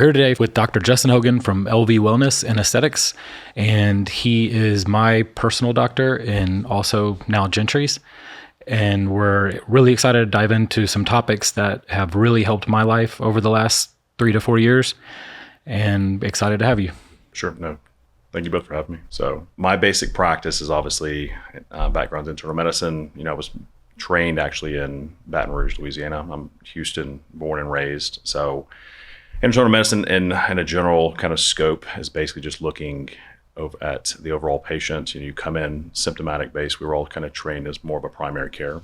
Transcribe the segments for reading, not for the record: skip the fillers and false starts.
here today with Dr. Justin Hogan from LV Wellness and Aesthetics, and he is my personal doctor and also now Gentry's. And we're really excited to dive into some topics that have really helped my life over the last 3 to 4 years, and excited to have you. Sure. No, thank you both for having me. So my basic practice is obviously background in internal medicine. I was trained actually in Baton Rouge, Louisiana. I'm Houston born and raised. So internal medicine in a general kind of scope is basically just looking at the overall patient. You come in symptomatic based. We were all kind of trained as more of a primary care.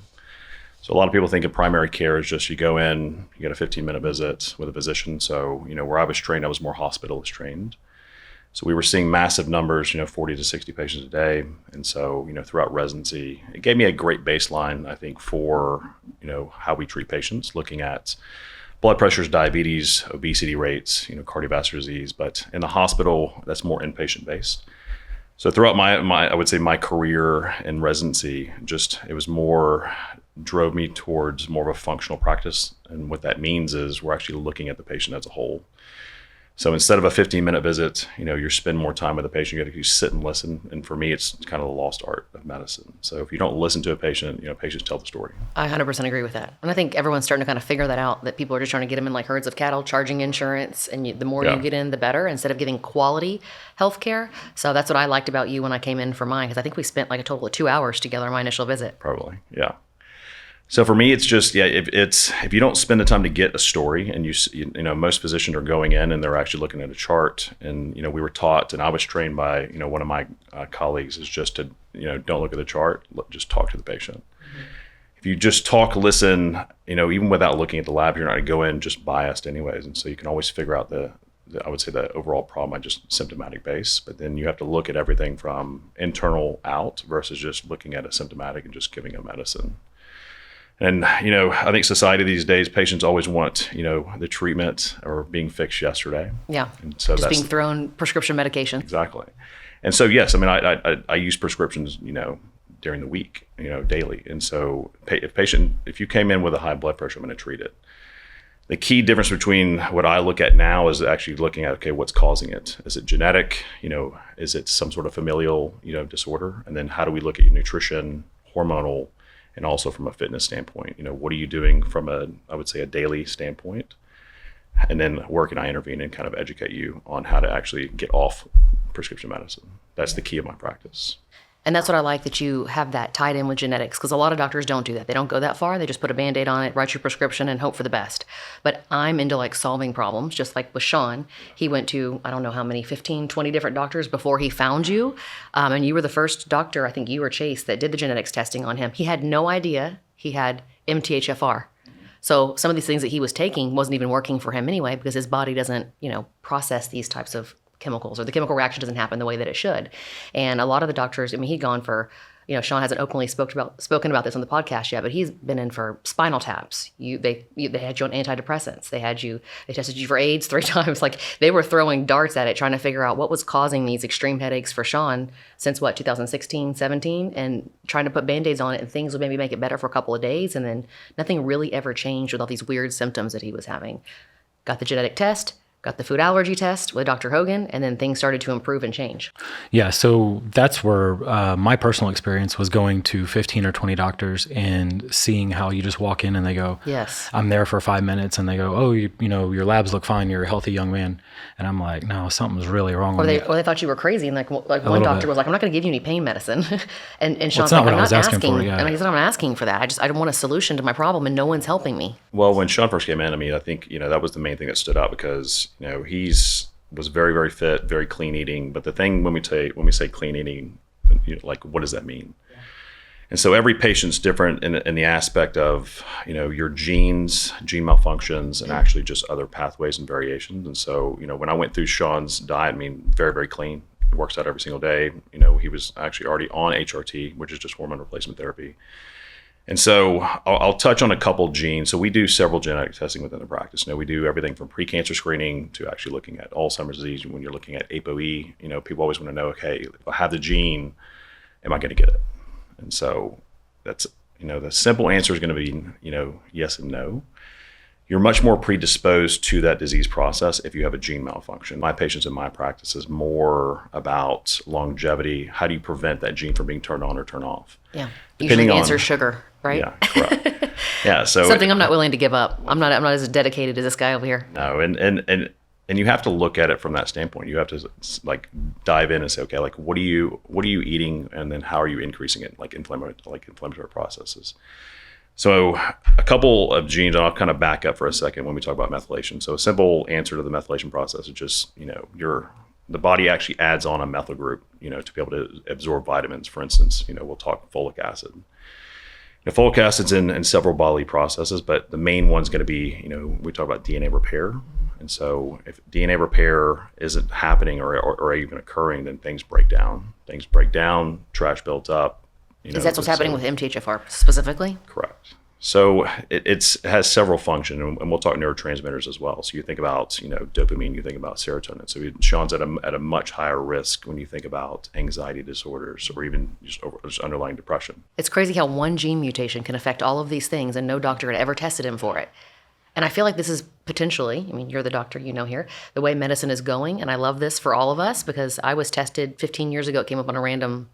So a lot of people think of primary care as just you go in, you get a 15-minute visit with a physician. So, where I was trained, I was more hospitalist trained. So we were seeing massive numbers, 40 to 60 patients a day. And so, throughout residency, it gave me a great baseline, I think, for, how we treat patients, looking at blood pressures, diabetes, obesity rates, cardiovascular disease. But in the hospital, that's more inpatient based. So throughout my I would say my career in residency, it was more, drove me towards more of a functional practice. And what that means is we're actually looking at the patient as a whole. So instead of a 15-minute visit, you spend more time with the patient. You got to sit and listen. And for me, it's kind of the lost art of medicine. So if you don't listen to a patient, patients tell the story. I 100% agree with that. And I think everyone's starting to kind of figure that out, that people are just trying to get them in like herds of cattle, charging insurance. And the more you get in, the better, instead of giving quality healthcare. So that's what I liked about you when I came in for mine, because I think we spent like a total of 2 hours together on my initial visit. Probably, yeah. So for me, it's just, if you don't spend the time to get a story, and most physicians are going in and they're actually looking at a chart, and, we were taught, and I was trained by, one of my colleagues, is just to, don't look at the chart, just talk to the patient. Mm-hmm. If you just talk, listen, even without looking at the lab, you're not going to go in just biased anyways. And so you can always figure out I would say the overall problem on just symptomatic base, but then you have to look at everything from internal out versus just looking at a symptomatic and just giving a medicine. And, I think society these days, patients always want, the treatment or being fixed yesterday. Yeah. And so just being thrown prescription medication. Exactly. And so, yes, I use prescriptions, during the week, daily. And so if you came in with a high blood pressure, I'm going to treat it. The key difference between what I look at now is actually looking at, okay, what's causing it? Is it genetic? Is it some sort of familial, disorder? And then how do we look at your nutrition, hormonal, and also from a fitness standpoint? What are you doing from I would say a daily standpoint? And then where can I intervene and kind of educate you on how to actually get off prescription medicine? That's the key of my practice. And that's what I like, that you have that tied in with genetics, because a lot of doctors don't do that. They don't go that far. They just put a Band-Aid on it, write your prescription, and hope for the best. But I'm into like solving problems, just like with Sean. He went to, I don't know how many, 15, 20 different doctors before he found you. And you were the first doctor, I think you or Chase, that did the genetics testing on him. He had no idea he had MTHFR. So some of these things that he was taking wasn't even working for him anyway, because his body doesn't, process these types of chemicals, or the chemical reaction doesn't happen the way that it should. And a lot of the doctors, he'd gone for, Sean hasn't openly spoken about this on the podcast yet, but he's been in for spinal taps. They had you on antidepressants. They tested you for AIDS 3 times. Like, they were throwing darts at it, trying to figure out what was causing these extreme headaches for Sean since 2016, 17, and trying to put Band-Aids on it, and things would maybe make it better for a couple of days. And then nothing really ever changed with all these weird symptoms that he was having. Got the genetic test, got the food allergy test with Dr. Hogan, and then things started to improve and change. Yeah, so that's where my personal experience was, going to 15 or 20 doctors and seeing how you just walk in and they go, yes, I'm there for 5 minutes, and they go, oh, your labs look fine, you're a healthy young man. And I'm like, no, something's really wrong with me. Or they thought you were crazy, and like one doctor was like, I'm not going to give you any pain medicine. and Sean's like, I'm not asking for, yeah. And I said, I'm not asking for that. I want a solution to my problem, and no one's helping me. Well, when Sean first came in, I think, that was the main thing that stood out, because, was very, very fit, very clean eating. But the thing when we say clean eating, like, what does that mean? Yeah. And so every patient's different in the aspect of, your genes, gene malfunctions, and actually just other pathways and variations. And so, when I went through Sean's diet, very, very clean. He works out every single day. He was actually already on HRT, which is just hormone replacement therapy. And so I'll touch on a couple genes. So we do several genetic testing within the practice. We do everything from pre-cancer screening to actually looking at Alzheimer's disease. When you're looking at ApoE, people always want to know, okay, if I have the gene, am I going to get it? And so that's, the simple answer is going to be, yes and no. you're much more predisposed to that disease process if you have a gene malfunction. My patients in my practice is more about longevity. How do you prevent that gene from being turned on or turned off? Yeah. Usually the answer is sugar, right? Yeah, correct. Yeah, so something I'm not willing to give up. I'm not as dedicated as this guy over here. No, and you have to look at it from that standpoint. You have to like dive in and say, okay, like what are you eating, and then how are you increasing it, like inflammatory processes. So a couple of genes, and I'll kind of back up for a second when we talk about methylation. So a simple answer to the methylation process is just, the body actually adds on a methyl group, to be able to absorb vitamins. For instance, we'll talk folic acid. Folic acid's in several bodily processes, but the main one's going to be, we talk about DNA repair. And so if DNA repair isn't happening or even occurring, then things break down. Trash builds up. Is that what's happening with MTHFR specifically? Correct. So it has several functions, and we'll talk neurotransmitters as well. So you think about, dopamine, you think about serotonin. So Sean's at a much higher risk when you think about anxiety disorders or even just underlying depression. It's crazy how one gene mutation can affect all of these things, and no doctor had ever tested him for it. And I feel like this is potentially, you're the doctor, here, the way medicine is going. And I love this for all of us because I was tested 15 years ago. It came up on a random,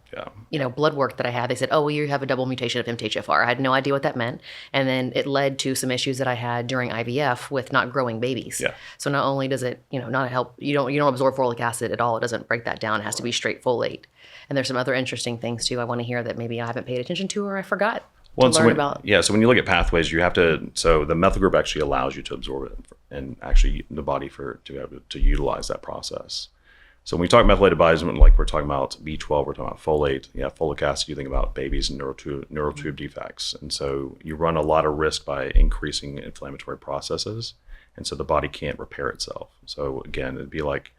blood work that I had. They said, oh, well, you have a double mutation of MTHFR. I had no idea what that meant. And then it led to some issues that I had during IVF with not growing babies. Yeah. So not only does it, not help, you don't absorb folic acid at all. It doesn't break that down. It has to be straight folate. And there's some other interesting things too I want to hear that maybe I haven't paid attention to or I forgot. So when you look at pathways, you have to. So the methyl group actually allows you to absorb it, and actually the body to be able to utilize that process. So when we talk methylated vitamin, like we're talking about B12, we're talking about folate. Yeah, folic acid. You think about babies and neural tube defects, and so you run a lot of risk by increasing inflammatory processes, and so the body can't repair itself. So again, it'd be like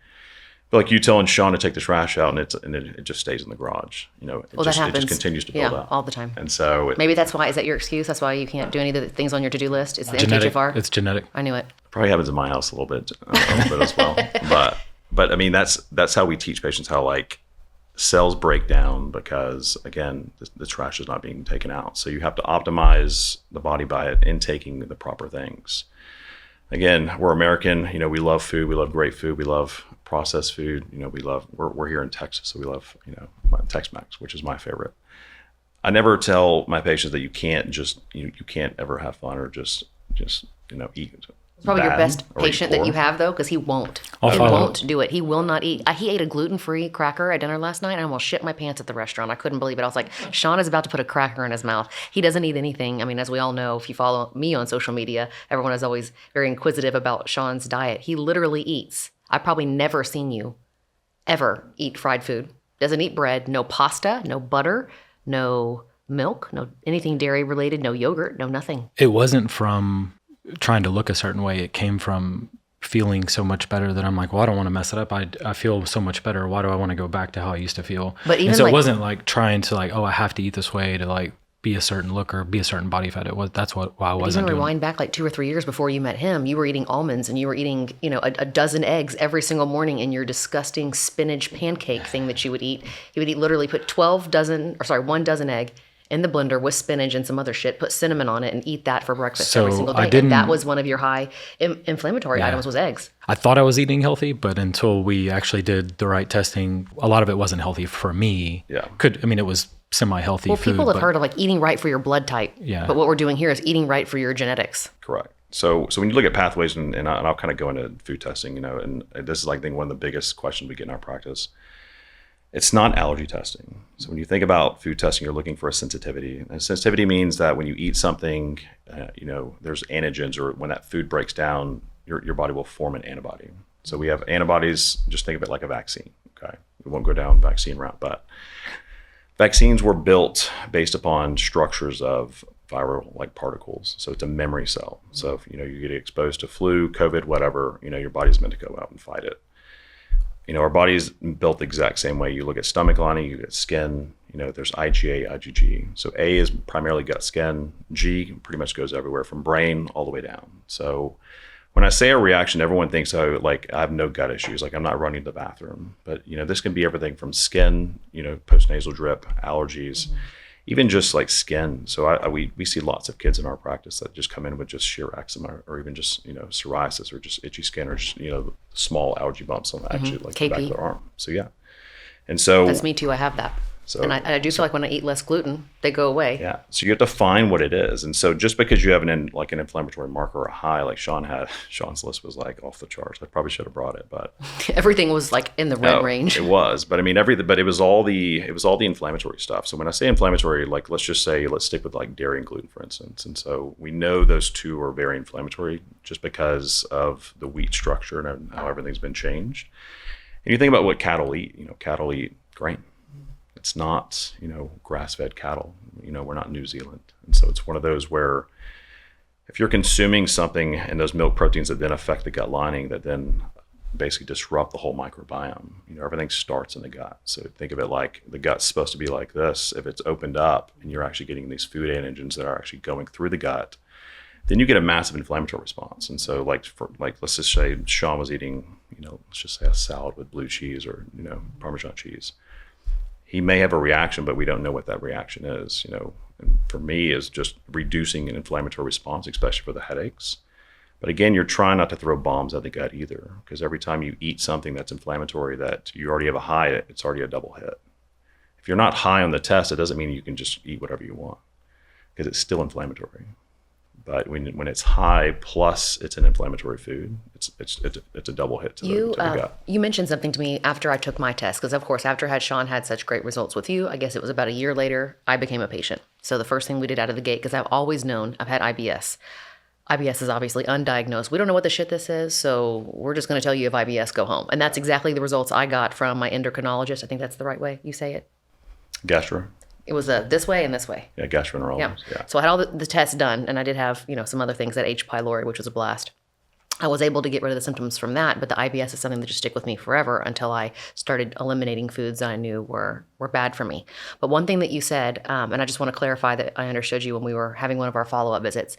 you telling Sean to take the trash out, and it just stays in the garage. It just continues to build up all the time. And so maybe that's why. Is that your excuse? That's why you can't do any of the things on your to-do list? It's the MTHFR? It's genetic. I knew it. Probably happens in my house a little bit as well. But that's how we teach patients how cells break down because again the trash is not being taken out. So you have to optimize the body by intaking the proper things. Again, we're American. We love food. We love great food. We love processed food. We're here in Texas, so we love Tex-Mex, which is my favorite. I never tell my patients that you can't just you can't ever have fun or just eat. It's probably your best patient that you have though, because he won't. He won't do it. He will not eat. He ate a gluten-free cracker at dinner last night. I almost shit my pants at the restaurant. I couldn't believe it. I was like, Sean is about to put a cracker in his mouth. He doesn't eat anything. As we all know, if you follow me on social media, everyone is always very inquisitive about Sean's diet. He literally eats. I've probably never seen you ever eat fried food. Doesn't eat bread, no pasta, no butter, no milk, no anything dairy related, no yogurt, no nothing. It wasn't from trying to look a certain way. It came from feeling so much better that I'm like, well, I don't want to mess it up. I feel so much better. Why do I want to go back to how I used to feel? But even it wasn't trying to I have to eat this way to be a certain look or be a certain body fat. That's why I wasn't doing. Rewind back 2 or 3 years before you met him, you were eating almonds and you were eating, a dozen eggs every single morning in your disgusting spinach pancake thing that you would eat. You would literally put 1 dozen egg in the blender with spinach and some other shit, put cinnamon on it and eat that for breakfast every single day. And that was one of your high inflammatory items was eggs. I thought I was eating healthy, but until we actually did the right testing, a lot of it wasn't healthy for me. Yeah. It was semi-healthy food. People have heard of eating right for your blood type. Yeah. But what we're doing here is eating right for your genetics. Correct. So when you look at pathways, and I'll kind of go into food testing, and this is I think one of the biggest questions we get in our practice. It's not allergy testing. So when you think about food testing, you're looking for a sensitivity. And sensitivity means that when you eat something, there's antigens, or when that food breaks down, your body will form an antibody. So we have antibodies. Just think of it like a vaccine. Okay, we won't go down vaccine route, but vaccines were built based upon structures of viral particles. So it's a memory cell. So if you get exposed to flu, COVID, whatever, your body's meant to go out and fight it. Our body's built the exact same way. You look at stomach lining, you get skin, there's IgA, IgG. So A is primarily gut skin. G pretty much goes everywhere from brain all the way down. So when I say a reaction, everyone thinks, I have no gut issues. I'm not running to the bathroom. But, this can be everything from skin, postnasal drip, allergies. even just like skin. So we see lots of kids in our practice that just come in with just sheer eczema or even just, psoriasis or just itchy skin or just, small allergy bumps on actually like the back of their arm. So yeah. And so that's me too. I have that. So, and I do feel like when I eat less gluten, they go away. Yeah. So you have to find what it is. And so just because you have an inflammatory marker or a high, like Sean had, Sean's list was like off the charts. I probably should have brought it, but everything was like in the red range. It was, but I mean, but it was all the inflammatory stuff. So when I say inflammatory, like let's stick with like dairy and gluten, for instance. And so we know those two are very inflammatory just because of the wheat structure and how everything's been changed. And you think about what cattle eat. Cattle eat grain. It's not, grass-fed cattle. We're not New Zealand. And so it's one of those where if you're consuming something and those milk proteins that then affect the gut lining that then basically disrupt the whole microbiome, everything starts in the gut. So think of it like the gut's supposed to be like this. If it's opened up and you're actually getting these food antigens that are actually going through the gut, then you get a massive inflammatory response. And so let's just say Sean was eating, let's just say a salad with blue cheese or, Parmesan cheese. He may have a reaction, but we don't know what that reaction is, and for me is just reducing an inflammatory response, especially for the headaches. But again, you're trying not to throw bombs at the gut either, because every time you eat something that's inflammatory that you already have a high, it's already a double hit. If you're not high on the test, it doesn't mean you can just eat whatever you want, because it's still inflammatory. But when it's high plus it's an inflammatory food, it's a double hit to the gut. You mentioned something to me after I took my test, because of course after Sean had such great results with you, I guess it was about a year later, I became a patient. So the first thing we did out of the gate, because I've always known I've had IBS. IBS is obviously undiagnosed. We don't know what the shit this is, so we're just going to tell you if IBS, go home. And that's exactly the results I got from my endocrinologist. I think that's the right way you say it. Gastro. It was this way and this way. Yeah, gastroenterologist. Yeah. So I had all the tests done, and I did have some other things, that H. pylori, which was a blast. I was able to get rid of the symptoms from that, but the IBS is something that just stick with me forever until I started eliminating foods that I knew were bad for me. But one thing that you said, and I just want to clarify that I understood you when we were having one of our follow-up visits.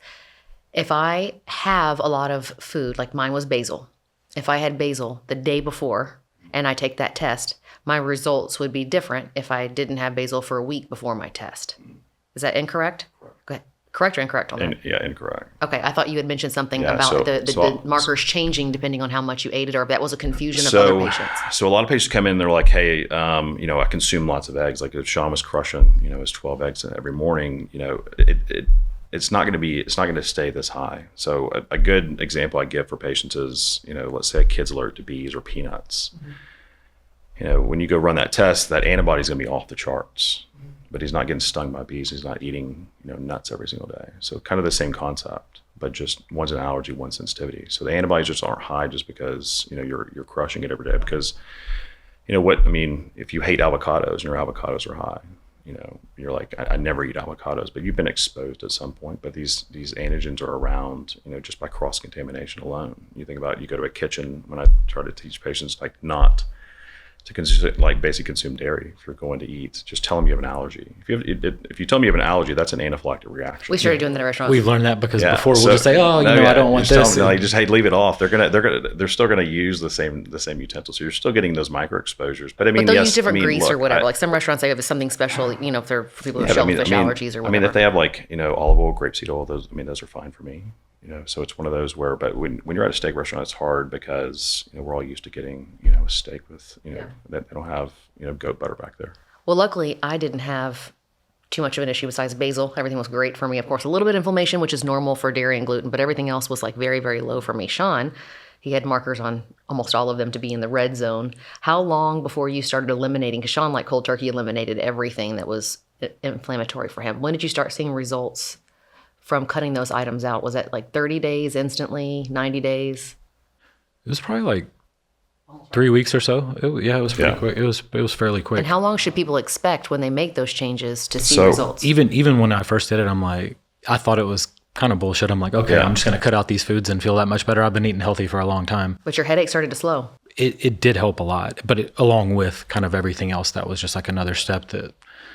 If I have a lot of food, like mine was basil, if I had basil the day before and I take that test, my results would be different if I didn't have basil for a week before my test. Is that incorrect? Go ahead. Correct or incorrect on that? Yeah, incorrect. Okay, I thought you had mentioned something about the markers changing depending on how much you ate it, or if that was a confusion of other patients. So a lot of patients come in, they're like, hey, I consume lots of eggs. Like if Sean was crushing, his 12 eggs every morning, it's not going to stay this high. So a good example I give for patients is, let's say a kid's allergic to bees or peanuts. Mm-hmm. When you go run that test, that antibody is going to be off the charts, but he's not getting stung by bees. He's not eating, nuts every single day. So kind of the same concept, but just one's an allergy, one's sensitivity. So the antibodies just aren't high just because, you're crushing it every day. Because, if you hate avocados and your avocados are high, you're like, I never eat avocados, but you've been exposed at some point. But these antigens are around, just by cross-contamination alone. You think about it, you go to a kitchen, when I try to teach patients, like not to consume, like basically consume dairy. If you're going to eat, just tell them you have an allergy. If you tell me you have an allergy, that's an anaphylactic reaction. We started doing that at restaurants. We've learned that because before we'll just say, I don't want this. Leave it off. They're still gonna use the same utensils. So you're still getting those micro exposures. But they'll use different grease or whatever. Like some restaurants, they have something special. If they're for people with shellfish allergies or whatever. If they have olive oil, grapeseed oil, those are fine for me. So it's one of those where, but when you're at a steak restaurant, it's hard because we're all used to getting a steak with they don't have goat butter back there. Well, luckily I didn't have too much of an issue besides basil. Everything was great for me. Of course, a little bit of inflammation, which is normal for dairy and gluten, but everything else was like very, very low for me. Sean, he had markers on almost all of them to be in the red zone. How long before you started eliminating? Because Sean, like cold turkey, eliminated everything that was inflammatory for him. When did you start seeing results from cutting those items out? Was that like 30 days instantly, 90 days? It was probably like 3 weeks or so. It was pretty quick. It was fairly quick. And how long should people expect when they make those changes to see results? Even when I first did it, I'm like, I thought it was kind of bullshit. I'm like, okay, I'm just going to cut out these foods and feel that much better. I've been eating healthy for a long time. But your headache started to slow. It did help a lot, but along with kind of everything else, that was just like another step that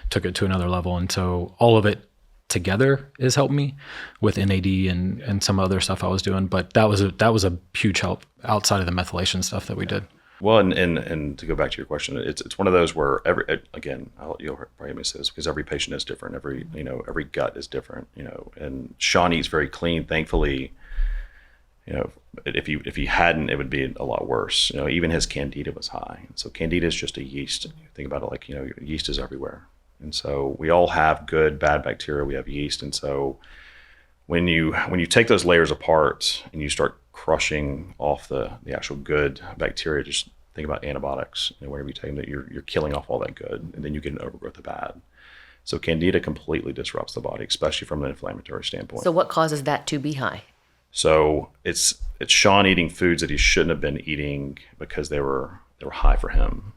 took it to another level. And so all of it together is helped me with NAD and some other stuff I was doing. But that was a huge help outside of the methylation stuff that we did. Well, and to go back to your question, it's one of those where you'll probably hear me say this because every patient is different. Every gut is different. And Sean eats very clean. Thankfully, if he hadn't, it would be a lot worse. Even his candida was high. So candida is just a yeast. Think about it like yeast is everywhere, and so we all have good, bad bacteria. We have yeast, and so when you take those layers apart and you start crushing off the actual good bacteria, just think about antibiotics. Whenever you take them, you're killing off all that good, and then you get an overgrowth of bad. So candida completely disrupts the body, especially from an inflammatory standpoint. So what causes that to be high? So it's Sean eating foods that he shouldn't have been eating because they were high for him.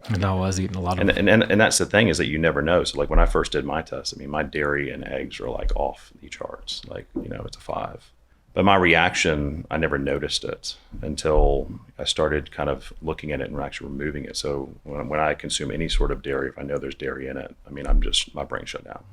And I was eating a lot of and that's the thing, is that you never know. So like when I first did my test, my dairy and eggs are like off the charts. Like, it's a 5. But my reaction, I never noticed it until I started kind of looking at it and actually removing it. So when I consume any sort of dairy, if I know there's dairy in it, my brain shut down.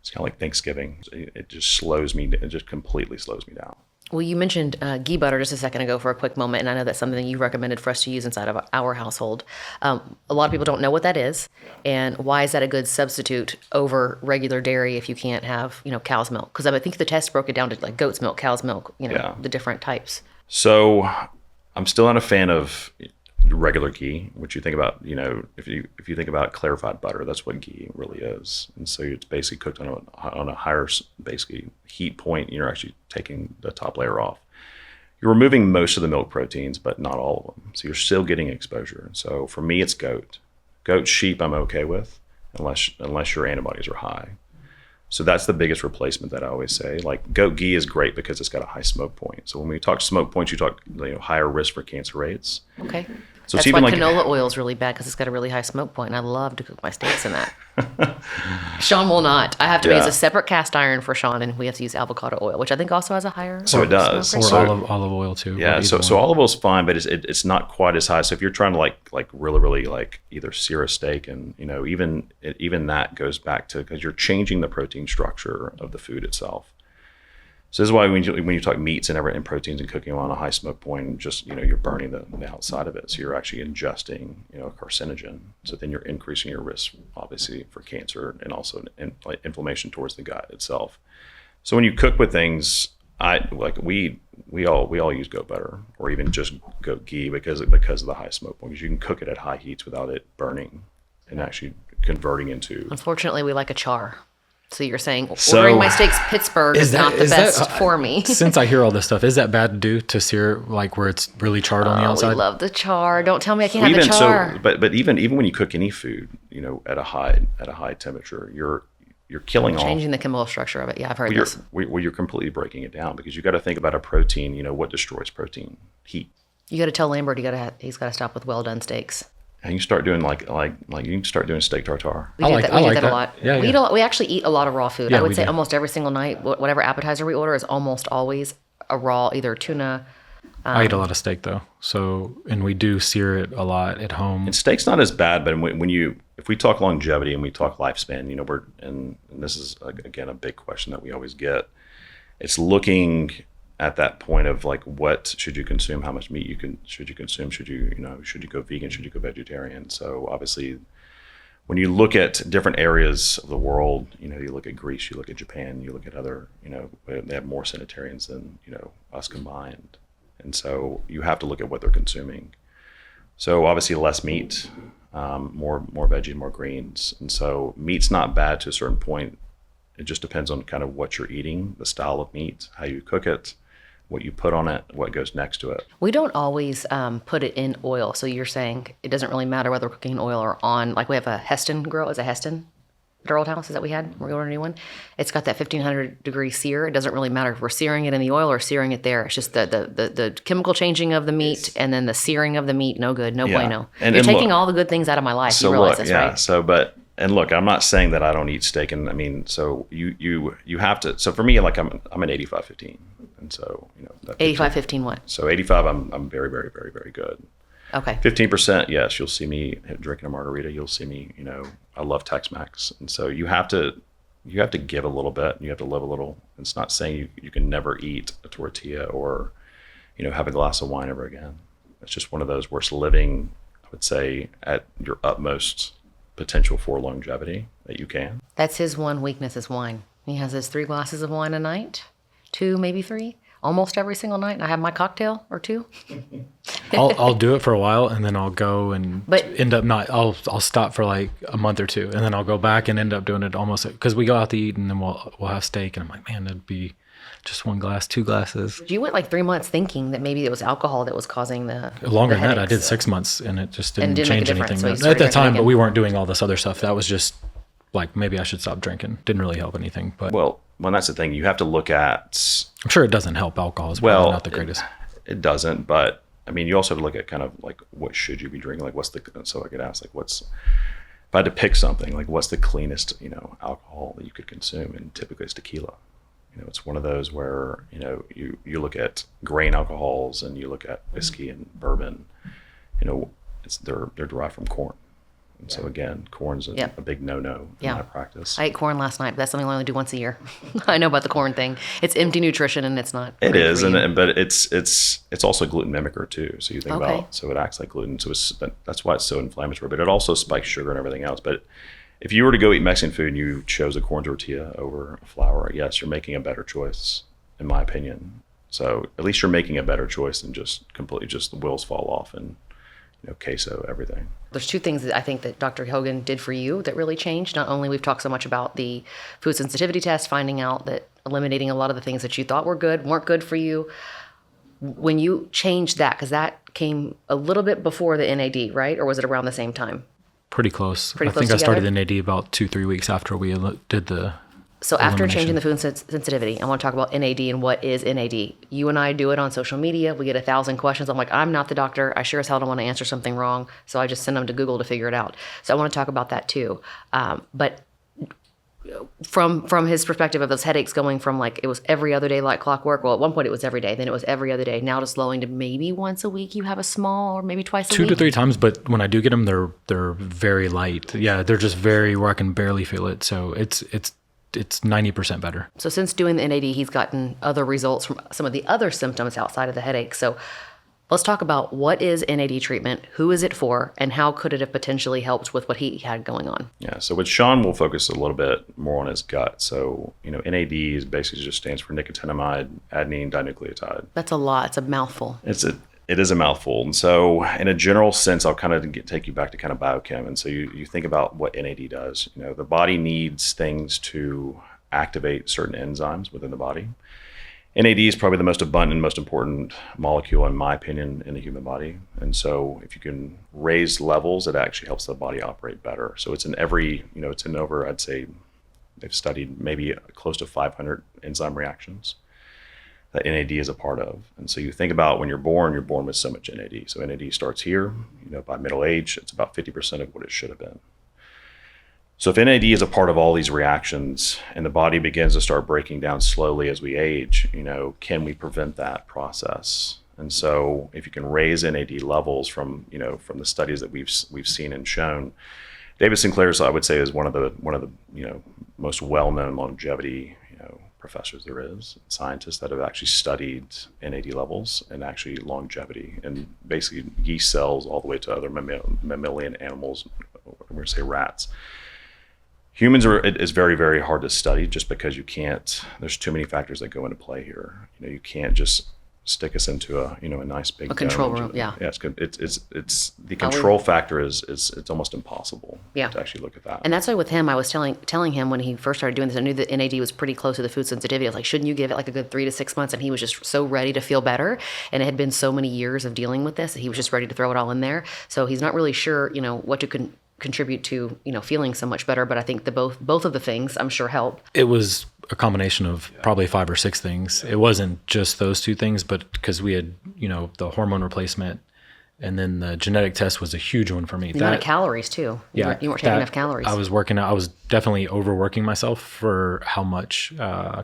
It's kind of like Thanksgiving. It just slows me. It just completely slows me down. Well, you mentioned ghee butter just a second ago for a quick moment, and I know that's something you recommended for us to use inside of our household. A lot of people don't know what that is, and why is that a good substitute over regular dairy if you can't have, cow's milk? Because I think the test broke it down to like goat's milk, cow's milk, the different types. So I'm still not a fan of regular ghee, which you think about, if you think about clarified butter, that's what ghee really is. And so it's basically cooked on a higher basically heat point. You're actually taking the top layer off. You're removing most of the milk proteins, but not all of them. So you're still getting exposure. So for me, it's goat. Goat, sheep, I'm okay with, unless your antibodies are high. So that's the biggest replacement that I always say. Like goat ghee is great because it's got a high smoke point. So when we talk smoke points, you talk higher risk for cancer rates. Okay. So that's it's even why like canola oil is really bad because it's got a really high smoke point, and I love to cook my steaks in that. Sean will not. I have to use a separate cast iron for Sean, and we have to use avocado oil, which I think also has a higher. So it does. Or olive oil too. Yeah. So olive oil is fine, but it's not quite as high. So if you're trying to like really like either sear a steak, and even that goes back to because you're changing the protein structure of the food itself. So this is why when you talk meats and proteins and cooking on a high smoke point, just you're burning the outside of it. So you're actually ingesting a carcinogen. So then you're increasing your risk, obviously, for cancer and also inflammation towards the gut itself. So when you cook with things, we all use goat butter or even just goat ghee because of the high smoke point. Because you can cook it at high heats without it burning and actually converting into. Unfortunately, we like a char. So you're saying ordering my steaks Pittsburgh is not the best for me. Since I hear all this stuff, is that bad to do, to sear like where it's really charred on the outside? We love the char. Don't tell me I can't have the char. But even when you cook any food, at a high temperature, you're killing off. Changing the chemical structure of it. Yeah, I've heard this. You're completely breaking it down because you got to think about a protein. What destroys protein? Heat. You got to tell Lambert he's got to stop with well done steaks. And you start doing like you can start doing steak tartare. We do that a lot. Yeah, we actually eat a lot of raw food. Yeah, I would say almost every single night, whatever appetizer we order is almost always a raw, either tuna. I eat a lot of steak though, and we do sear it a lot at home. And steak's not as bad, but if we talk longevity and we talk lifespan, and this is again a big question that we always get. It's looking at that point of like, what should you consume? How much meat should you consume? Should you go vegan? Should you go vegetarian? So obviously, when you look at different areas of the world, you look at Greece, you look at Japan, you look at other, they have more sanitarians than us combined, and so you have to look at what they're consuming. So obviously, less meat, more veggie, more greens, and so meat's not bad to a certain point. It just depends on kind of what you're eating, the style of meat, how you cook it, what you put on it, what goes next to it. We don't always put it in oil. So you're saying it doesn't really matter whether we're cooking in oil or on, like we have a Heston grill. Is it Heston at our old house? Is that we had? We're ordering a new one. It's got that 1500 degree sear. It doesn't really matter if we're searing it in the oil or searing it there. It's just the chemical changing of the meat and then the searing of the meat. No good, no bueno. And you're taking all the good things out of my life. So you realize this, right? So, and look, I'm not saying that I don't eat steak, and so you have to. So for me, like I'm an 85-15, and so 85-15 what? So 85, I'm very, very, very, very good. Okay. 15%, yes, you'll see me drinking a margarita. You'll see me, I love Tex-Mex, and so you have to give a little bit. And you have to live a little. It's not saying you can never eat a tortilla or have a glass of wine ever again. it's just one of those where it's living, I would say, at your utmost potential for longevity that you can. That's his one weakness is wine. He has his 3 glasses of wine a night, 2, maybe 3, almost every single night. And I have my cocktail or 2. I'll do it for a while, and then I'll go and But- end up not. I'll stop for like a month or 2, and then I'll go back and end up doing it almost because we go out to eat, and then we'll have steak, and I'm like, man, it'd be just 1 glass, 2 glasses. You went like 3 months thinking that maybe it was alcohol that was causing the Longer the than that, I headaches. did 6 months, and it just didn't, didn't make a change difference, anything so you at started that time. drinking But we again. weren't doing all this other stuff. That was just like maybe I should stop drinking. Didn't really help anything, but Well, that's the thing. You have to look at, I'm sure it doeson help. Alcohol is probably well, not the greatest. it doesn't, but I mean, you also have to look at kind of like what should you be drinking? Like so I could ask like if I had to pick something, like what's the cleanest, alcohol that you could consume? And typically it's tequila. It's one of those where, you look at grain alcohols and you look at whiskey and bourbon, they're derived from corn. And so again, corn's a big no-no in my practice. I ate corn last night, but that's something I only do once a year. I know about the corn thing. It's empty nutrition and it's not. It great is, for you. but it's also a gluten mimicker too. So you think about, so it acts like gluten. So that's why it's so inflammatory. But it also spikes sugar and everything else. But if you were to go eat Mexican food and you chose a corn tortilla over a flour, yes, you're making a better choice, in my opinion. So at least you're making a better choice than just completely just the wheels fall off and queso everything. There's 2 things that I think that Dr. Hogan did for you that really changed. Not only we've talked so much about the food sensitivity test, finding out that eliminating a lot of the things that you thought were good weren't good for you. When you changed that, because that came a little bit before the NAD, right? Or was it around the same time? Pretty close. Pretty I close think I started together? the NAD about 2-3 weeks after we did the. So after elimination. changing the food sensitivity, I want to talk about NAD and what is NAD. You and I do it on social media. We get 1,000 questions. I'm like, I'm not the doctor. I sure as hell don't want to answer something wrong. So I just send them to Google to figure it out. So I want to talk about that too. But from his perspective of those headaches going from like it was every other day like clockwork. Well, at one point it was every day. Then it was every other day. Now to slowing to maybe once a week you have a small, or maybe twice a 2 week. to 3 times, but when I do get them, they're very light. Yeah, they're just very where I can barely feel it. So it's 90% better. So since doing the NAD, he's gotten other results from some of the other symptoms outside of the headache. So let's talk about what is NAD treatment, who is it for, and how could it have potentially helped with what he had going on? Yeah, so with Sean, we'll focus a little bit more on his gut. So, NAD is basically just stands for nicotinamide adenine dinucleotide. That's a lot. It's a mouthful. It is a mouthful. And so in a general sense, I'll kind of take you back to kind of biochem. And so you think about what NAD does. The body needs things to activate certain enzymes within the body. NAD is probably the most abundant and most important molecule, in my opinion, in the human body. And so if you can raise levels, it actually helps the body operate better. So it's in over, I'd say, they've studied maybe close to 500 enzyme reactions that NAD is a part of. And so you think about when you're born with so much NAD. So NAD starts here, by middle age, it's about 50% of what it should have been. So if NAD is a part of all these reactions and the body begins to start breaking down slowly as we age, can we prevent that process? And so if you can raise NAD levels from the studies that we've seen and shown, David Sinclair's, I would say, is one of the most well-known longevity professors there is, scientists that have actually studied NAD levels and actually longevity and basically yeast cells all the way to other mammalian animals, we're going to say rats. Humans it's very, very hard to study just because there's too many factors that go into play here. You can't just stick us into a nice big control dome. room. Yeah. Yeah, it's good. It's the control factor is it's almost impossible to actually look at that. And that's why with him, I was telling him when he first started doing this, I knew that NAD was pretty close to the food sensitivity. I was like, shouldn't you give it like a good 3 to 6 months? And he was just so ready to feel better. And it had been so many years of dealing with this that he was just ready to throw it all in there. So he's not really sure, what to contribute to, feeling so much better. But I think both of the things I'm sure help. It was a combination of probably 5 or 6 things. It wasn't just those 2 things, but because we had, the hormone replacement, and then the genetic test was a huge one for me. The amount of calories too. Yeah, you weren't taking enough calories. I was definitely overworking myself for how much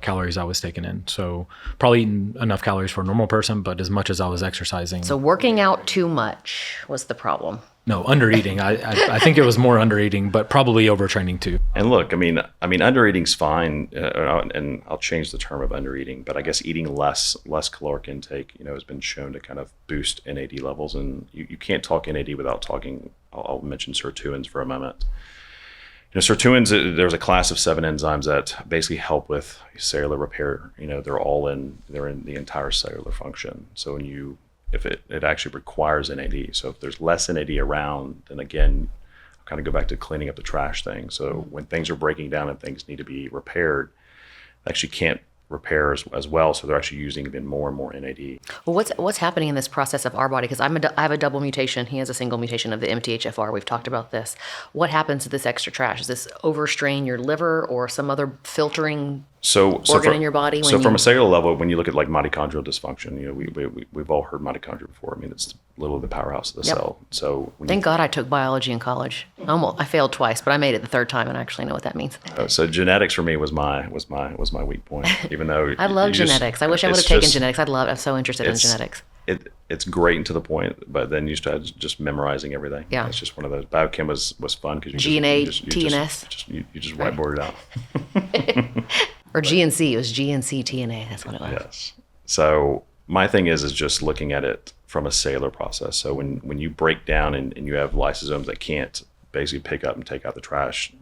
calories I was taking in. So probably eating enough calories for a normal person, but as much as I was exercising. So working out too much was the problem. No, under eating. I think it was more under eating, but probably overtraining too. And look, I mean, under eating's fine, and I'll change the term of under eating, but I guess eating less caloric intake, has been shown to kind of boost NAD levels. And you can't talk NAD without talking. I'll mention sirtuins for a moment. Sirtuins, there's a class of 7 enzymes that basically help with cellular repair. They're in the entire cellular function. So if it actually requires NAD. So if there's less NAD around, then again, I'll kind of go back to cleaning up the trash thing. So when things are breaking down and things need to be repaired, they actually can't repair as well. So they're actually using even more and more NAD. Well, what's happening in this process of our body? Because I have a double mutation. He has a single mutation of the MTHFR. We've talked about this. What happens to this extra trash? Does this overstrain your liver or some other filtering organ in your body? From a cellular level, when you look at like mitochondrial dysfunction, we've all heard mitochondria before. I mean, it's literally the powerhouse of the cell. So thank God I took biology in college. I failed twice, but I made it the third time and I actually know what that means. So genetics for me was my weak point. Even though I love genetics. I wish I would have taken genetics. I'm so interested in genetics. It's great and to the point, but then you start just memorizing everything. Yeah. It's just one of those. Biochem was fun because G and A, T and S. You just whiteboard it out. Or GNC. It was GNC, TNA. That's what it was. Yes. So my thing is just looking at it from a cellular process. So when you break down and you have lysosomes that can't basically pick up and take out the trash,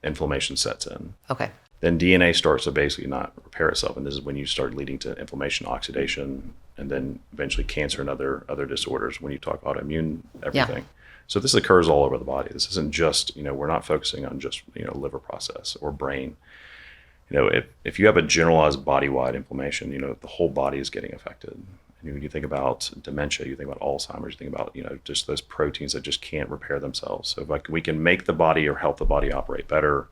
inflammation sets in. Okay. Then DNA starts to basically not repair itself. And this is when you start leading to inflammation, oxidation, and then eventually cancer and other disorders when you talk autoimmune, everything. Yeah. So this occurs all over the body. This isn't just, we're not focusing on just, liver process or brain. If you have a generalized body-wide inflammation, the whole body is getting affected. And when you think about dementia, you think about Alzheimer's, you think about, just those proteins that just can't repair themselves. So if we can make the body or help the body operate better,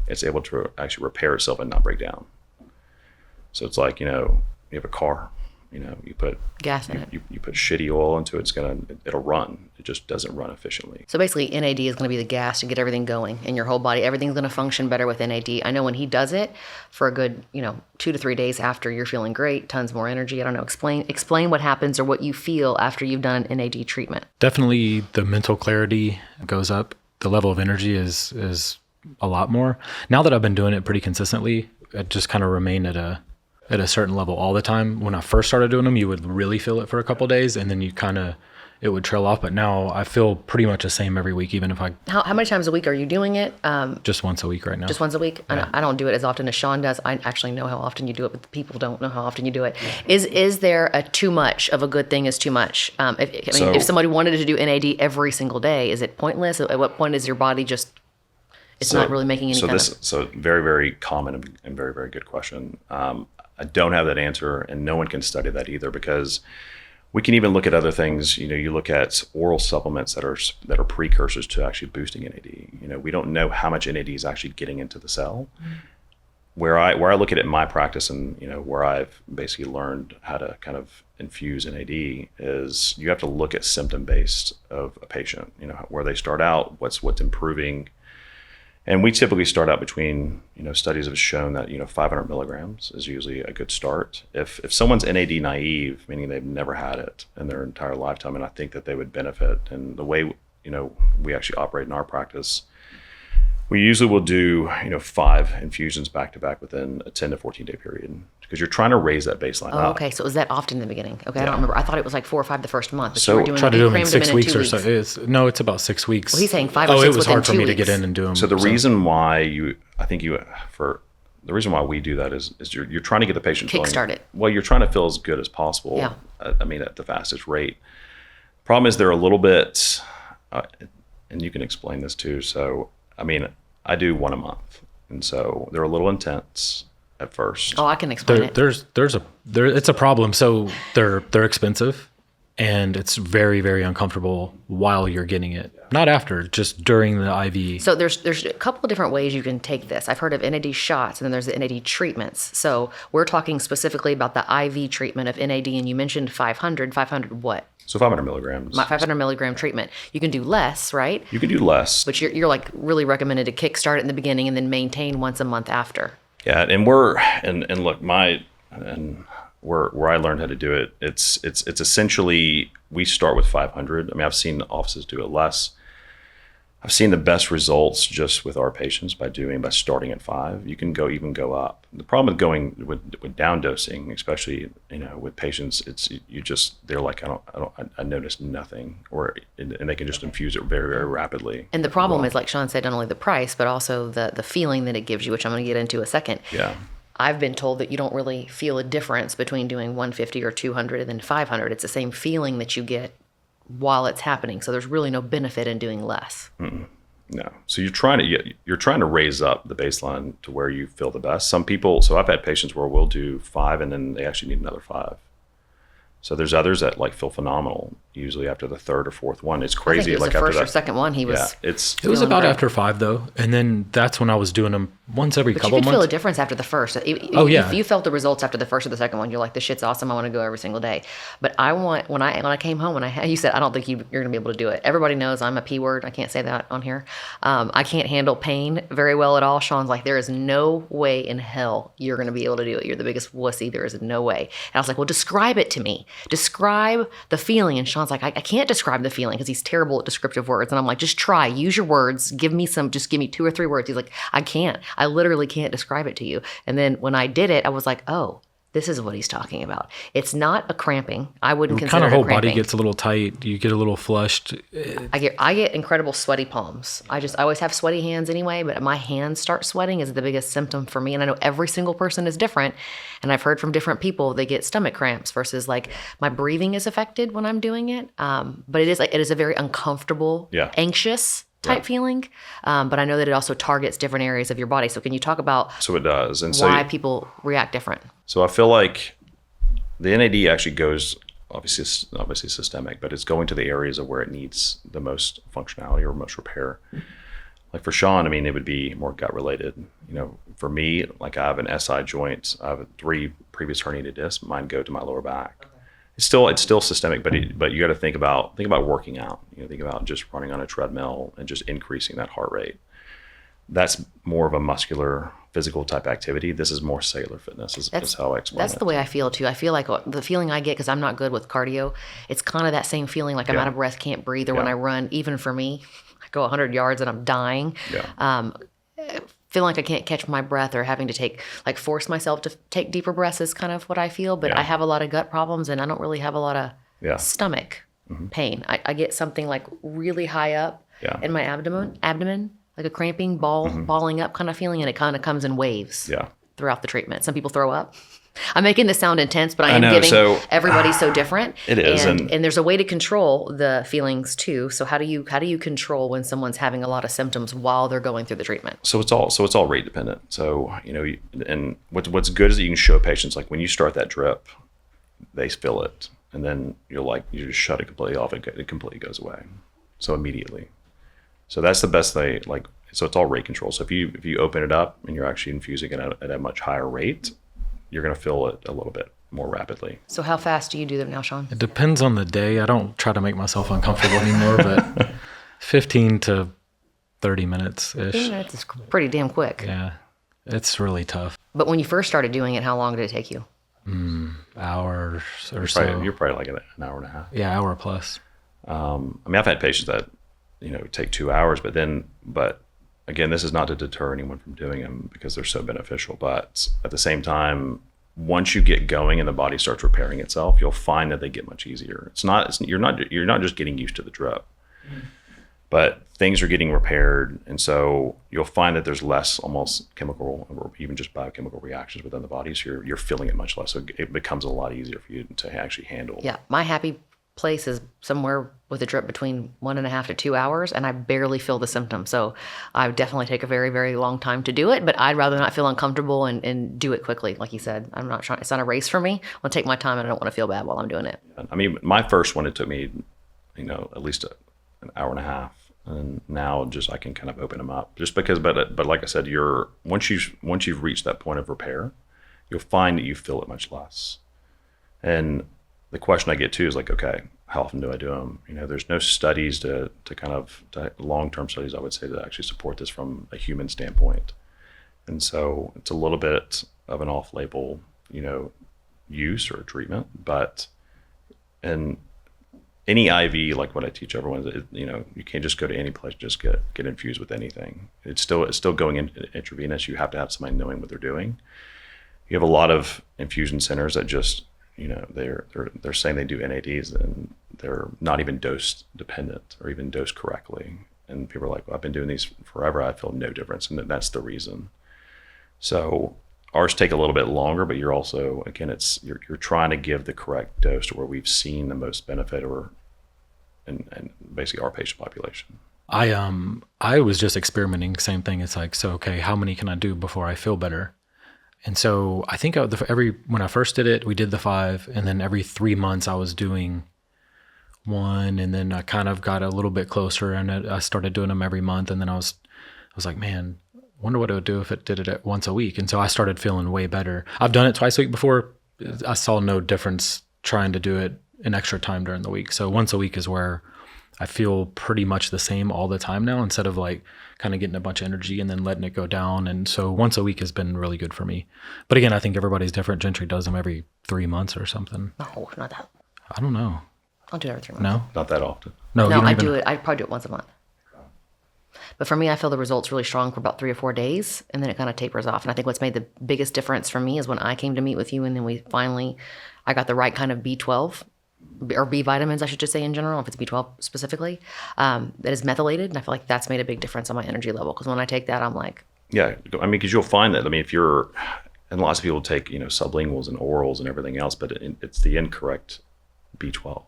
it's able to actually repair itself and not break down. So it's like, you have a car, you put gas in it. You put shitty oil into it, it'll run. It just doesn't run efficiently. So basically NAD is going to be the gas to get everything going in your whole body. Everything's going to function better with NAD. I know when he does it for a good, 2 to 3 days after, you're feeling great, tons more energy. I don't know. Explain what happens or what you feel after you've done an NAD treatment. Definitely the mental clarity goes up. The level of energy is a lot more. Now that I've been doing it pretty consistently, I just kind of remain at a certain level all the time. When I first started doing them, you would really feel it for a couple of days and then it would trail off. But now I feel pretty much the same every week, even if How many times a week are you doing it? Just once a week right now. Just once a week? Yeah. I don't do it as often as Sean does. I actually know how often you do it, but the people don't know how often you do it. Is there a too much of a good thing is too much? If somebody wanted to do NAD every single day, is it pointless? At what point is your body just... It's not really making any So very, very common and very, very good question. I don't have that answer, and no one can study that either, because we can even look at other things. You look at oral supplements that are precursors to actually boosting NAD. We don't know how much NAD is actually getting into the cell. Mm-hmm. Where I look at it in my practice and where I've basically learned how to kind of infuse NAD is you have to look at symptom based of a patient. Where they start out, what's improving. And we typically start out between, studies have shown that, 500 milligrams is usually a good start. If someone's NAD naive, meaning they've never had it in their entire lifetime, and I think that they would benefit. And the way, we actually operate in our practice, we usually will do, 5 infusions back to back within a 10 to 14 day period, because you're trying to raise that baseline up. Okay. So was that often in the beginning? Okay. Yeah. I don't remember. I thought it was like 4 or 5 the first month. But so try to do them in 6 weeks or so. It's about 6 weeks. Well, he's saying 5 or 6 it was hard for me weeks. to get in and do them. So the reason why the reason why we do that is you're trying to get the patient kickstart it. Well, you're trying to feel as good as possible. Yeah. At the fastest rate. Problem is they're a little bit, and you can explain this too. So, I do 1 a month, and so they're a little intense at first. Oh, I can explain it. It's a problem. So they're expensive, and it's very, very uncomfortable while you're getting it. Not after, just during the IV. So there's a couple of different ways you can take this. I've heard of NAD shots, and then there's the NAD treatments. So we're talking specifically about the IV treatment of NAD, and you mentioned 500. 500 what? So 500 milligrams. My 500 milligram treatment. You can do less, right? You can do less. But you're like really recommended to kickstart it in the beginning and then maintain once a month after. Yeah, and look, where I learned how to do it, it's essentially we start with 500. I've seen offices do it less. I've seen the best results just with our patients by starting at 5. You can go up. The problem with going with down dosing, especially with patients, they're like I noticed nothing, and they can just infuse it very, very rapidly. And the problem is, like Sean said, not only the price but also the feeling that it gives you, which I'm going to get into a second. Yeah. I've been told that you don't really feel a difference between doing 150 or 200 and then 500. It's the same feeling that you get while it's happening. So there's really no benefit in doing less. Mm-mm. No. So you're trying to raise up the baseline to where you feel the best. Some people, so I've had patients where we'll do 5 and then they actually need another 5. So there's others that like feel phenomenal. Usually after the 3rd or 4th one, it's crazy. I think it was like the after first that, or second one, he was. Yeah, It was about great. after 5 though, and then that's when I was doing them once every But couple you could months. feel a difference after the first. Oh, yeah. If you felt the results after the first or the second one, you're like, this shit's awesome. I want to go every single day. But when I came home, you said, I don't think you're going to be able to do it. Everybody knows I'm a P word. I can't say that on here. I can't handle pain very well at all. Sean's like, there is no way in hell you're going to be able to do it. You're the biggest wussy. There is no way. And I was like, well, describe it to me. Describe the feeling. And Sean's like, I can't describe the feeling because he's terrible at descriptive words. And I'm like, just try. Use your words. Just give me 2 or 3 words. He's like, I can't. I literally can't describe it to you. And then when I did it, I was like, oh, this is what he's talking about. It's not a cramping. I wouldn't consider Kind of it a whole cramping. body gets a little tight. You get a little flushed. I get incredible sweaty palms. I always have sweaty hands anyway, but my hands start sweating is the biggest symptom for me. And I know every single person is different. And I've heard from different people, they get stomach cramps versus like my breathing is affected when I'm doing it. But it is a very uncomfortable, anxious type feeling. But I know that it also targets different areas of your body. So can you talk about So it does. And why people react different? So I feel like the NAD actually goes, obviously systemic, but it's going to the areas of where it needs the most functionality or most repair. Like for Sean, I mean, it would be more gut related. For me, like I have an SI joint. I have 3 previous herniated discs. Mine go to my lower back. Okay. It's still systemic, but you got to think about working out. Think about just running on a treadmill and just increasing that heart rate. That's more of a muscular, physical type activity. This is more cellular fitness. Is how I explain it. That's the way I feel too. I feel like the feeling I get because I'm not good with cardio. It's kind of that same feeling like I'm out of breath, can't breathe, or when I run. Even for me, I go 100 yards and I'm dying. Yeah. Feeling like I can't catch my breath or having to force myself to take deeper breaths is kind of what I feel. But I have a lot of gut problems and I don't really have a lot of stomach pain. I get something like really high up in my abdomen, like a cramping balling up kind of feeling, and it kind of comes in waves throughout the treatment. Some people throw up. I'm making this sound intense, but I am giving everybody's so different. It is, and there's a way to control the feelings too. So how do you control when someone's having a lot of symptoms while they're going through the treatment? So it's all rate dependent. So and what's good is that you can show patients like when you start that drip, they feel it, and then you just shut it completely off. It completely goes away, so immediately. So that's the best thing. So it's all rate control. So if you open it up and you're actually infusing it at a much higher rate, you're going to feel it a little bit more rapidly. So how fast do you do them now, Sean? It depends on the day. I don't try to make myself uncomfortable anymore, but 15 to 30 minutes-ish. 15 minutes is pretty damn quick. Yeah, it's really tough. But when you first started doing it, how long did it take you? Hours or You're probably like an hour and a half. Yeah, hour plus. I've had patients that take 2 hours, but again, this is not to deter anyone from doing them because they're so beneficial. But at the same time, once you get going and the body starts repairing itself, you'll find that they get much easier. You're not just getting used to the drip, but things are getting repaired, and so you'll find that there's less almost chemical or even just biochemical reactions within the body. So you're feeling it much less. So it becomes a lot easier for you to actually handle. Yeah, my happy place is somewhere with a drip between 1.5 to 2 hours, and I barely feel the symptoms. So I would definitely take a very, very long time to do it, but I'd rather not feel uncomfortable and do it quickly. Like you said, I'm not trying, it's not a race for me. I'll take my time and I don't want to feel bad while I'm doing it. I mean, my first one, it took me, at least an hour and a half. And now I can kind of open them up just because, but like I said, once you've reached that point of repair, you'll find that you feel it much less. And the question I get too is like, okay, how often do I do them? There's no studies to long-term studies, I would say, that actually support this from a human standpoint. And so it's a little bit of an off-label, use or treatment, and any IV, like what I teach everyone, you can't just go to any place, just get infused with anything. It's still going in intravenous. You have to have somebody knowing what they're doing. You have a lot of infusion centers that just, they're saying they do NADs and they're not even dose dependent or even dosed correctly. And people are like, well, I've been doing these forever. I feel no difference. And that's the reason. So ours take a little bit longer, but you're also, again, you're trying to give the correct dose to where we've seen the most benefit and basically our patient population. I was just experimenting, same thing. It's like, so, okay, how many can I do before I feel better? And so I think when I first did it, we did the 5, and then every 3 months I was doing 1, and then I kind of got a little bit closer, and I started doing them every month. And then I was like, man, wonder what it would do if it did it at once a week. And so I started feeling way better. I've done it twice a week before. I saw no difference trying to do it an extra time during the week. So once a week is where I feel pretty much the same all the time now, instead of like kind of getting a bunch of energy and then letting it go down. And so once a week has been really good for me. But again, I think everybody's different. Gentry does them every 3 months or something. No, not that. I don't know. I'll do it every 3 months. No? Not that often. No, I probably do it once a month. But for me, I feel the results really strong for about 3 or 4 days, and then it kind of tapers off. And I think what's made the biggest difference for me is when I came to meet with you, and then I got the right kind of B12, or B vitamins, I should just say in general, if it's B12 specifically, that is methylated. And I feel like that's made a big difference on my energy level. Because when I take that, I'm like... Yeah, I mean, because you'll find that, and lots of people take, sublinguals and orals and everything else, but it's the incorrect B12.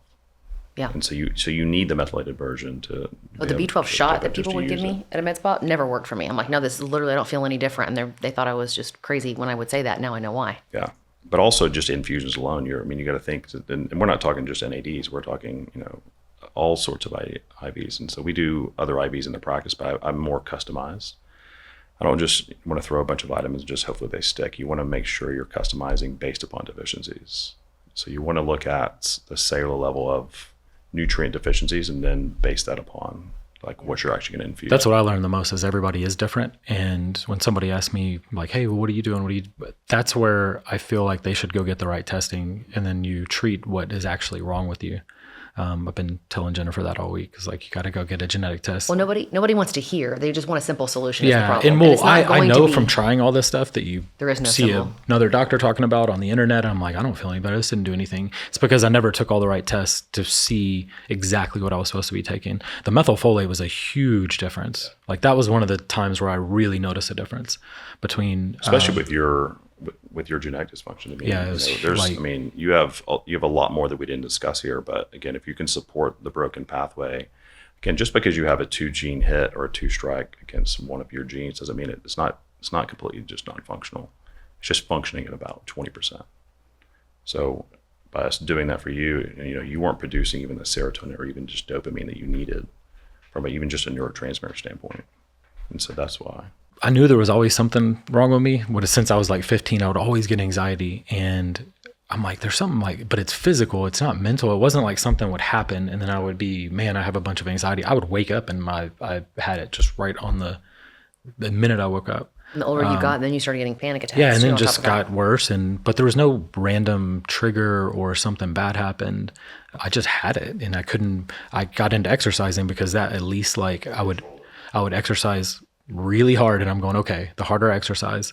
Yeah. And so you need the methylated version to... But the B12 shot that people would give me at a med spa never worked for me. I'm like, no, this is literally, I don't feel any different. And they thought I was just crazy when I would say that. Now I know why. Yeah. But also just infusions alone, you got to think, and we're not talking just NADs, we're talking, all sorts of IVs. And so we do other IVs in the practice, but I'm more customized. I don't just want to throw a bunch of vitamins, just hopefully they stick. You want to make sure you're customizing based upon deficiencies. So you want to look at the cellular level of nutrient deficiencies and then base that upon like what you're actually going to infuse. That's what I learned the most, is everybody is different. And when somebody asks me like, hey, well, what are you doing? That's where I feel like they should go get the right testing, and then you treat what is actually wrong with you. I've been telling Jennifer that all week. It's like, you got to go get a genetic test. Well, nobody wants to hear. They just want a simple solution. Yeah, is the problem. I know from trying all this stuff that there is no see simple. Another doctor talking about on the internet. And I'm like, I don't feel any better. This didn't do anything. It's because I never took all the right tests to see exactly what I was supposed to be taking. The methylfolate was a huge difference. Like that was one of the times where I really noticed a difference between, especially with your genetic dysfunction. You have a lot more that we didn't discuss here, but again, if you can support the broken pathway, again, just because you have a 2-gene hit or a 2-strike against one of your genes doesn't mean it's not completely just non-functional. It's just functioning at about 20%. So by us doing that for you, you weren't producing even the serotonin or even just dopamine that you needed from even just a neurotransmitter standpoint. And so that's why. I knew there was always something wrong with me. Since I was like 15, I would always get anxiety, and I'm like, there's something but it's physical. It's not mental. It wasn't like something would happen and then I would be, man, I have a bunch of anxiety. I would wake up and I had it just right on the minute I woke up. And the older you got, then you started getting panic attacks. Yeah, and then it just got worse. But there was no random trigger or something bad happened. I just had it, and I got into exercising because that, at least, like I would exercise really hard, and I'm going, okay, the harder I exercise,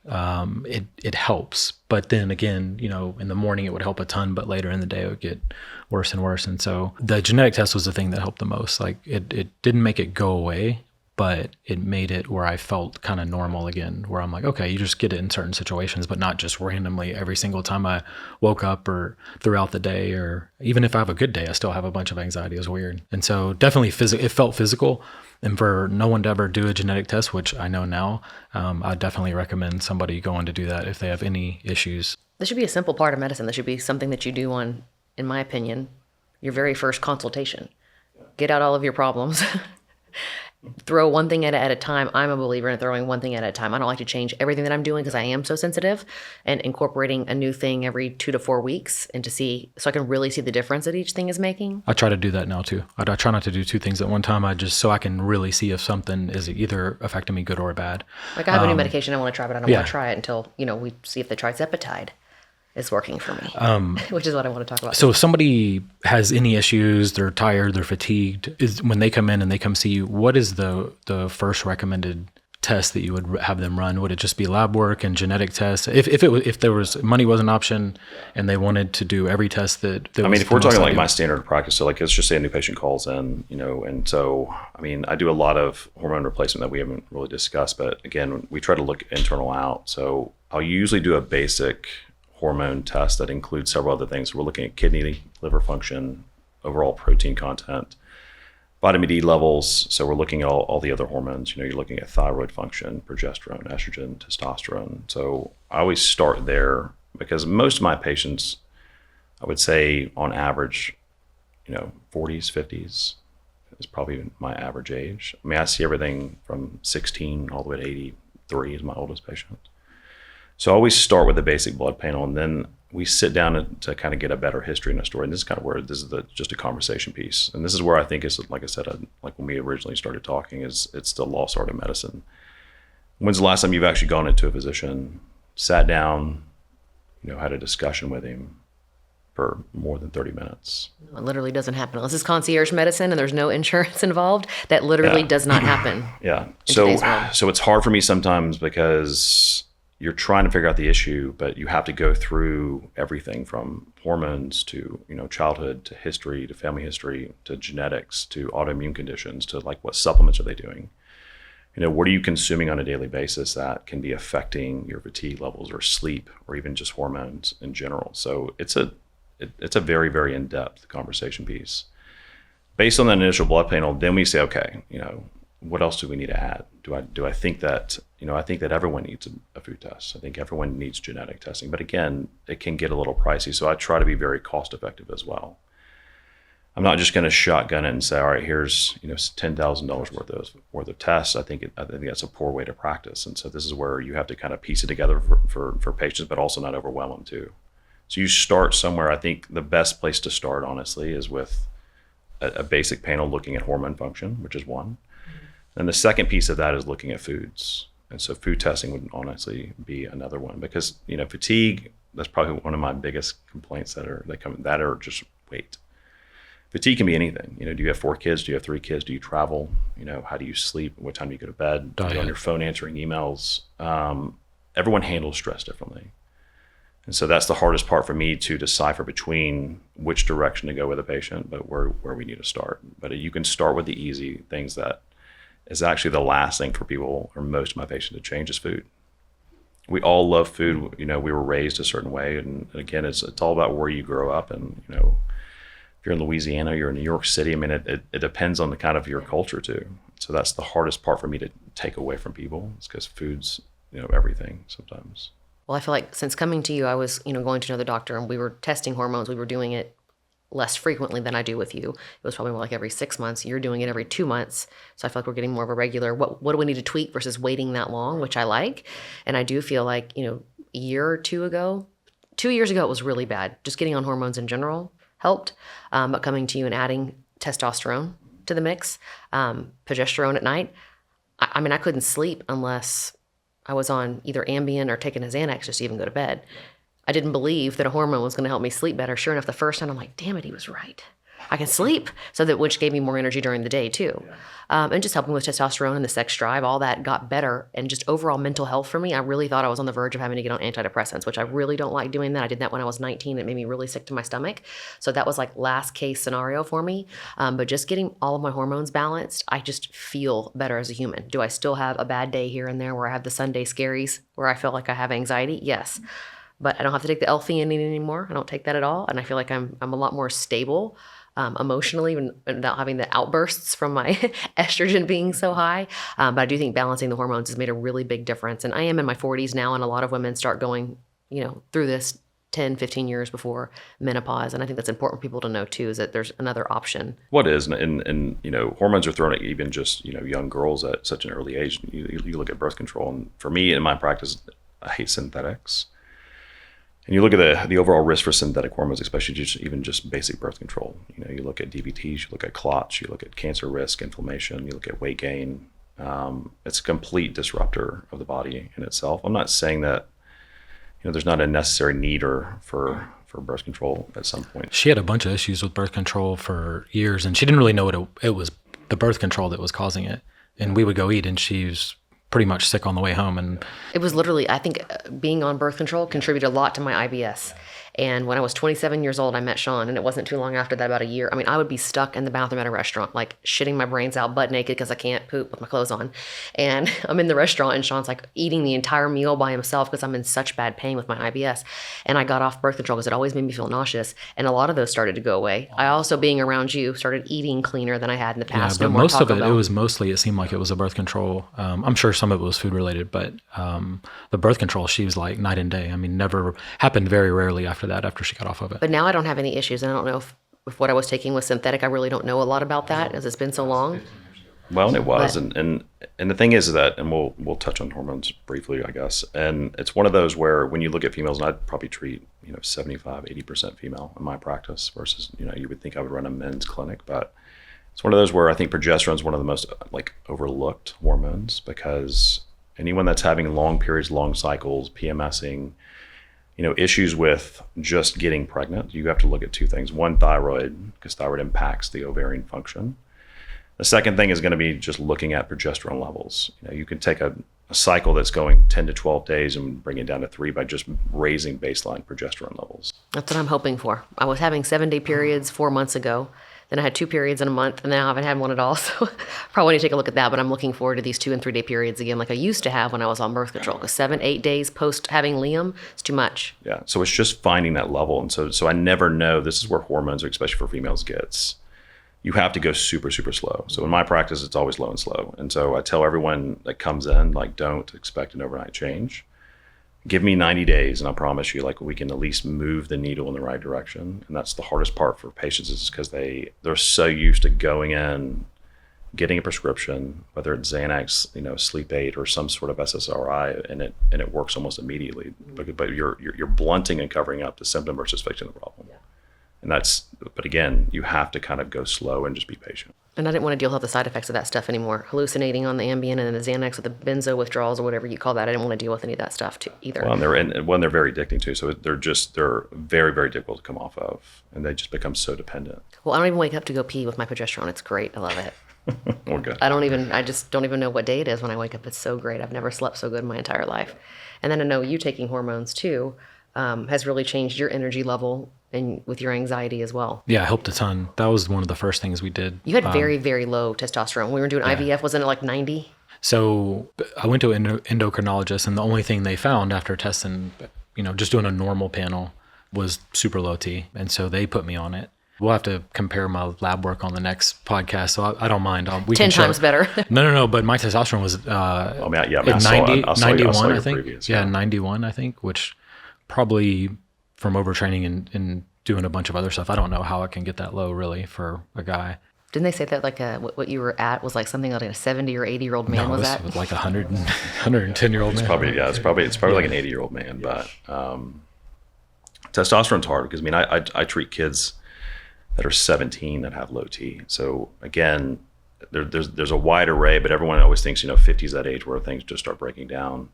it helps. But then again, in the morning it would help a ton, but later in the day it would get worse and worse. And so the genetic test was the thing that helped the most. Like it didn't make it go away, but it made it where I felt kind of normal again, where I'm like, okay, you just get it in certain situations, but not just randomly every single time I woke up or throughout the day, or even if I have a good day, I still have a bunch of anxiety. It was weird. And so definitely it felt physical. And for no one to ever do a genetic test, which I know now, I definitely recommend somebody going to do that if they have any issues. This should be a simple part of medicine. This should be something that you do on, in my opinion, your very first consultation. Get out all of your problems. Throw one thing at a time. I'm a believer in throwing one thing at a time. I don't like to change everything that I'm doing because I am so sensitive, and incorporating a new thing every 2 to 4 weeks so I can really see the difference that each thing is making. I try to do that now too. I try not to do 2 things at one time. So I can really see if something is either affecting me good or bad. Like I have a new medication I want to try, but I don't want to try it until, we see if they try Zepatide. is working for me, which is what I want to talk about. So if somebody has any issues, they're tired, they're fatigued, is when they come in and they come see you, what is the first recommended test that you would have them run? Would it just be lab work and genetic tests? If there was money was an option and they wanted to do every test that I mean, was if we're the most talking like ideal? my standard practice, so like let's just say a new patient calls in, and so I mean, I do a lot of hormone replacement that we haven't really discussed, but again, we try to look internal out. So I'll usually do a basic hormone test that includes several other things. We're looking at kidney, liver function, overall protein content, vitamin D levels. So we're looking at all the other hormones. You're looking at thyroid function, progesterone, estrogen, testosterone. So I always start there because most of my patients, I would say on average, 40s, 50s is probably my average age. I mean, I see everything from 16 all the way to 83 is my oldest patient. So I always start with the basic blood panel, and then we sit down to kind of get a better history and a story. And this is kind of where this is just a conversation piece. And this is where I think is, like I said, like when we originally started talking, it's the lost art of medicine. When's the last time you've actually gone into a physician, sat down, had a discussion with him for more than 30 minutes? It literally doesn't happen unless it's concierge medicine and there's no insurance involved. That literally does not happen. Yeah. in today's world. So it's hard for me sometimes because you're trying to figure out the issue, but you have to go through everything from hormones to, childhood to history to family history to genetics to autoimmune conditions to like what supplements are they doing? What are you consuming on a daily basis that can be affecting your fatigue levels or sleep or even just hormones in general? So it's a very, very in-depth conversation piece. Based on that initial blood panel, then we say, okay, what else do we need to add? Do I think that, I think that everyone needs a food test. I think everyone needs genetic testing, but again, it can get a little pricey. So I try to be very cost effective as well. I'm not just going to shotgun it and say, all right, here's, $10,000 worth of tests. I think that's a poor way to practice. And so this is where you have to kind of piece it together for patients, but also not overwhelm them too. So you start somewhere. I think the best place to start, honestly, is with a basic panel looking at hormone function, which is one. And the second piece of that is looking at foods. And so food testing would honestly be another one because, fatigue, that's probably one of my biggest complaints that are just weight. Fatigue can be anything. Do you have 4 kids? Do you have 3 kids? Do you travel? How do you sleep? What time do you go to bed? Are you on your phone answering emails? Everyone handles stress differently. And so that's the hardest part for me to decipher between which direction to go with a patient, but where we need to start. But you can start with the easy things that is actually the last thing for people or most of my patients to change is food. We all love food. We were raised a certain way. And again, it's all about where you grow up. And, if you're in Louisiana, you're in New York City, I mean, it depends on the kind of your culture too. So that's the hardest part for me to take away from people. It's because food's, everything sometimes. Well, I feel like since coming to you, I was, going to another doctor and we were testing hormones. We were doing it less frequently than I do with you. It was probably more like every 6 months. You're doing it every 2 months. So I feel like we're getting more of a regular, what do we need to tweak versus waiting that long, which I like. And I do feel like, a year or 2 ago, 2 years ago, it was really bad. Just getting on hormones in general helped. But coming to you and adding testosterone to the mix, progesterone at night, I mean, I couldn't sleep unless I was on either Ambien or taking a Xanax just to even go to bed. I didn't believe that a hormone was going to help me sleep better. Sure enough, the first time I'm like, damn it, he was right. I can sleep. So that which gave me more energy during the day too. And just helping with testosterone and the sex drive, all that got better. And just overall mental health for me, I really thought I was on the verge of having to get on antidepressants, which I really don't like doing that. I did that when I was 19. It made me really sick to my stomach. So that was like last case scenario for me. But just getting all of my hormones balanced, I just feel better as a human. Do I still have a bad day here and there where I have the Sunday scaries where I feel like I have anxiety? Yes. But I don't have to take the L-theanine anymore. I don't take that at all. And I feel like I'm a lot more stable emotionally without having the outbursts from my estrogen being so high. But I do think balancing the hormones has made a really big difference. And I am in my 40s now, and a lot of women start going, through this 10, 15 years before menopause. And I think that's important for people to know too, is that there's another option. What is, and hormones are thrown at even just, young girls at such an early age. You look at birth control, and for me, in my practice, I hate synthetics. And you look at the overall risk for synthetic hormones, especially even just basic birth control. You look at DVTs, you look at clots, you look at cancer risk, inflammation, you look at weight gain. It's a complete disruptor of the body in itself. I'm not saying that, there's not a necessary need or for birth control at some point. She had a bunch of issues with birth control for years, and she didn't really know it was the birth control that was causing it. And we would go eat, and she was pretty much sick on the way home. And it was literally, I think being on birth control contributed a lot to my IBS. And when I was 27 years old, I met Sean, and it wasn't too long after that, about a year. I mean, I would be stuck in the bathroom at a restaurant, like shitting my brains out, butt naked, because I can't poop with my clothes on. And I'm in the restaurant, and Sean's like eating the entire meal by himself because I'm in such bad pain with my IBS. And I got off birth control because it always made me feel nauseous. And a lot of those started to go away. I also, being around you, started eating cleaner than I had in the past. Yeah, but most of it seemed like it was a birth control. I'm sure some of it was food related, but the birth control, she was like night and day. I mean, never happened, very rarely after that, after she got off of it. But now I don't have any issues, and I don't know if what I was taking was synthetic. I really don't know a lot about that, as it's been so long. Well, it was, and the thing is that, and we'll touch on hormones briefly, I guess. And it's one of those where when you look at females, and I'd probably treat 75-80% female in my practice versus you would think I would run a men's clinic, but it's one of those where I think progesterone is one of the most overlooked hormones, because anyone that's having long periods, long cycles, PMSing, issues with just getting pregnant, you have to look at two things. One, thyroid, because thyroid impacts the ovarian function. The second thing is going to be just looking at progesterone levels. You can take a cycle that's going 10 to 12 days and bring it down to 3 by just raising baseline progesterone levels. That's what I'm hoping for. I was having 7-day periods 4 months ago. Then I had 2 periods in a month, and now I haven't had one at all. So probably need to take a look at that. But I'm looking forward to these 2 and 3 day periods again, like I used to have when I was on birth control. Because 7-8 days post having Liam is too much. Yeah. So it's just finding that level. And so I never know. This is where hormones, especially for females, gets. You have to go super, super slow. So in my practice, it's always low and slow. And so I tell everyone that comes in, don't expect an overnight change. Give me 90 days, and I promise you, we can at least move the needle in the right direction. And that's the hardest part for patients, is because they're so used to going in, getting a prescription, whether it's Xanax, sleep aid, or some sort of SSRI, and it works almost immediately. But you're blunting and covering up the symptom versus fixing the problem. Yeah. And but again, you have to kind of go slow and just be patient. And I didn't want to deal with the side effects of that stuff anymore. Hallucinating on the Ambien and then the Xanax with the benzo withdrawals or whatever you call that. I didn't want to deal with any of that stuff too, either. Well, they're very addicting too. So they're very, very difficult to come off of, and they just become so dependent. Well, I don't even wake up to go pee with my progesterone. It's great. I love it. Well, good. I just don't even know what day it is when I wake up. It's so great. I've never slept so good in my entire life. And then I know you taking hormones too has really changed your energy level and with your anxiety as well. Yeah, it helped a ton. That was one of the first things we did. You had very, very low testosterone. When we were doing IVF, wasn't it 90? So I went to an endocrinologist, and the only thing they found after testing, just doing a normal panel, was super low T. And so they put me on it. We'll have to compare my lab work on the next podcast, so I don't mind. We 10 times better. No, but my testosterone was 91, I think. Previous, yeah, 91, I think, which probably from overtraining and doing a bunch of other stuff, I don't know how I can get that low really for a guy. Didn't they say that what you were at was something like a 70 or 80-year-old man was at? No, it was like a 110-year-old man. It's probably like an 80-year-old man, but testosterone's hard because I treat kids that are 17 that have low T. So again, there's a wide array, but everyone always thinks 50 is that age where things just start breaking down.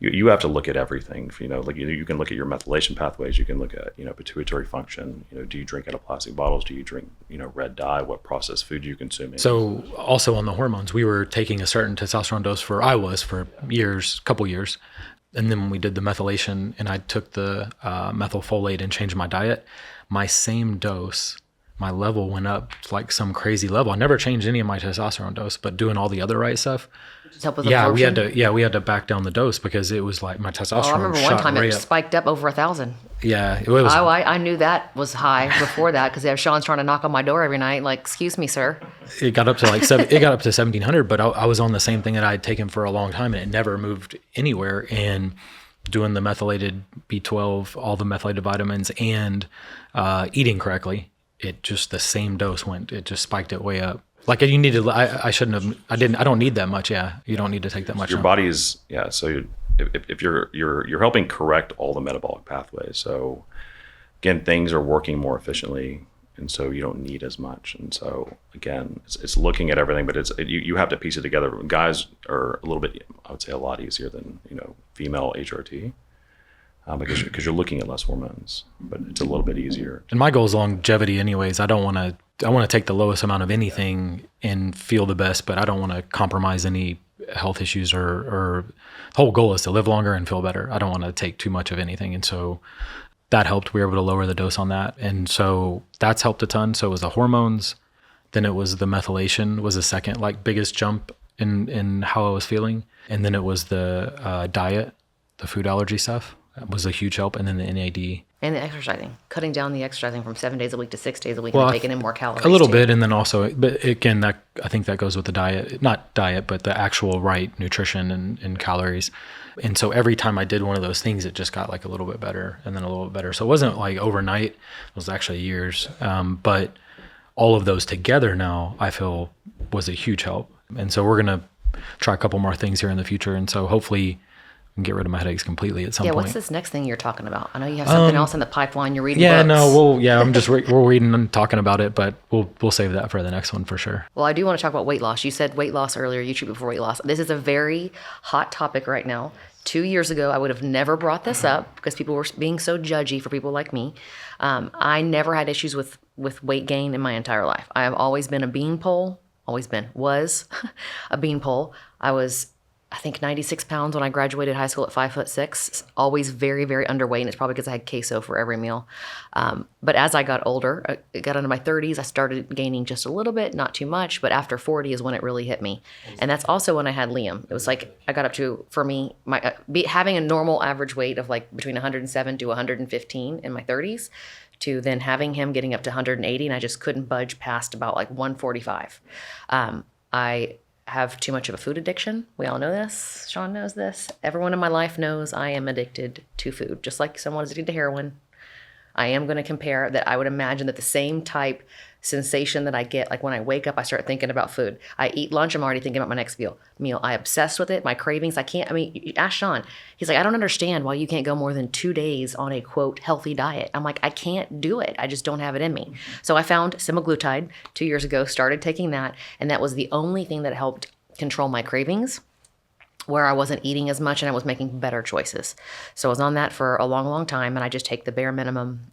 You have to look at everything. You can look at your methylation pathways. You can look at pituitary function. Do you drink out of plastic bottles? Do you drink red dye? What processed food do you consume? So also on the hormones, we were taking a certain testosterone dose for couple years, and then when we did the methylation and I took the methylfolate and changed my diet, my same dose, my level went up to some crazy level. I never changed any of my testosterone dose, but doing all the other right stuff. Just help with absorption? we had to back down the dose because it was my testosterone. I remember one time it spiked up over 1,000. Yeah, it was. I knew that was high before that because Sean's trying to knock on my door every night. Excuse me, sir. It got up to it got up to 1,700, but I was on the same thing that I had taken for a long time, and it never moved anywhere. And doing the methylated B12, all the methylated vitamins, and eating correctly, it just the same dose it just spiked it way up. You needed, I shouldn't have, I don't need that much. Yeah. You don't need to take that much. Your body is, yeah. So if you're helping correct all the metabolic pathways. So again, things are working more efficiently, and so you don't need as much. And so again, it's looking at everything, but you have to piece it together. Guys are a little bit, I would say, a lot easier than, female HRT. because you're looking at less hormones, but it's a little bit easier. And my goal is longevity anyways. I want to take the lowest amount of anything and feel the best, but I don't want to compromise any health issues or the whole goal is to live longer and feel better. I don't want to take too much of anything. And so that helped. We were able to lower the dose on that. And so that's helped a ton. So it was the hormones. Then it was the methylation was the second biggest jump in how I was feeling. And then it was the diet, the food allergy stuff. That was a huge help. And then the NAD. And the exercising, cutting down the exercising from 7 days a week to 6 days a week, and taking in more calories. A little bit, and then also, but again, I think that goes with the diet, not diet, but the actual right nutrition and calories. And so every time I did one of those things, it just got a little bit better, and then a little bit better. So it wasn't overnight; it was actually years. But all of those together now, I feel was a huge help. And so we're gonna try a couple more things here in the future, and so hopefully and get rid of my headaches completely at some point. Yeah, what's this next thing you're talking about? I know you have something else in the pipeline. You're reading books. I'm just we're reading and talking about it, but we'll save that for the next one for sure. Well, I do want to talk about weight loss. You said weight loss earlier. You treat before weight loss. This is a very hot topic right now. 2 years ago, I would have never brought this up because people were being so judgy for people like me. I never had issues with weight gain in my entire life. I have always been a beanpole. Was a beanpole. I think 96 pounds when I graduated high school at 5'6", always very, very underweight. And it's probably because I had queso for every meal. But as I got older, I got into my 30s, I started gaining just a little bit, not too much. But after 40 is when it really hit me. And that's also when I had Liam. It was I got up to, for me, having a normal average weight of between 107 to 115 in my 30s, to then having him getting up to 180, and I just couldn't budge past about 145. I have too much of a food addiction. We all know this. Sean knows this. Everyone in my life knows I am addicted to food, just like someone is addicted to heroin. I am going to compare that. I would imagine that the same type sensation that I get, when I wake up, I start thinking about food. I eat lunch, I'm already thinking about my next meal. I obsessed with it. My cravings, ask Sean. He's I don't understand why you can't go more than 2 days on a quote healthy diet. I'm I can't do it. I just don't have it in me. So I found semaglutide 2 years ago, started taking that, and that was the only thing that helped control my cravings, where I wasn't eating as much and I was making better choices. So I was on that for a long, long time, and I just take the bare minimum.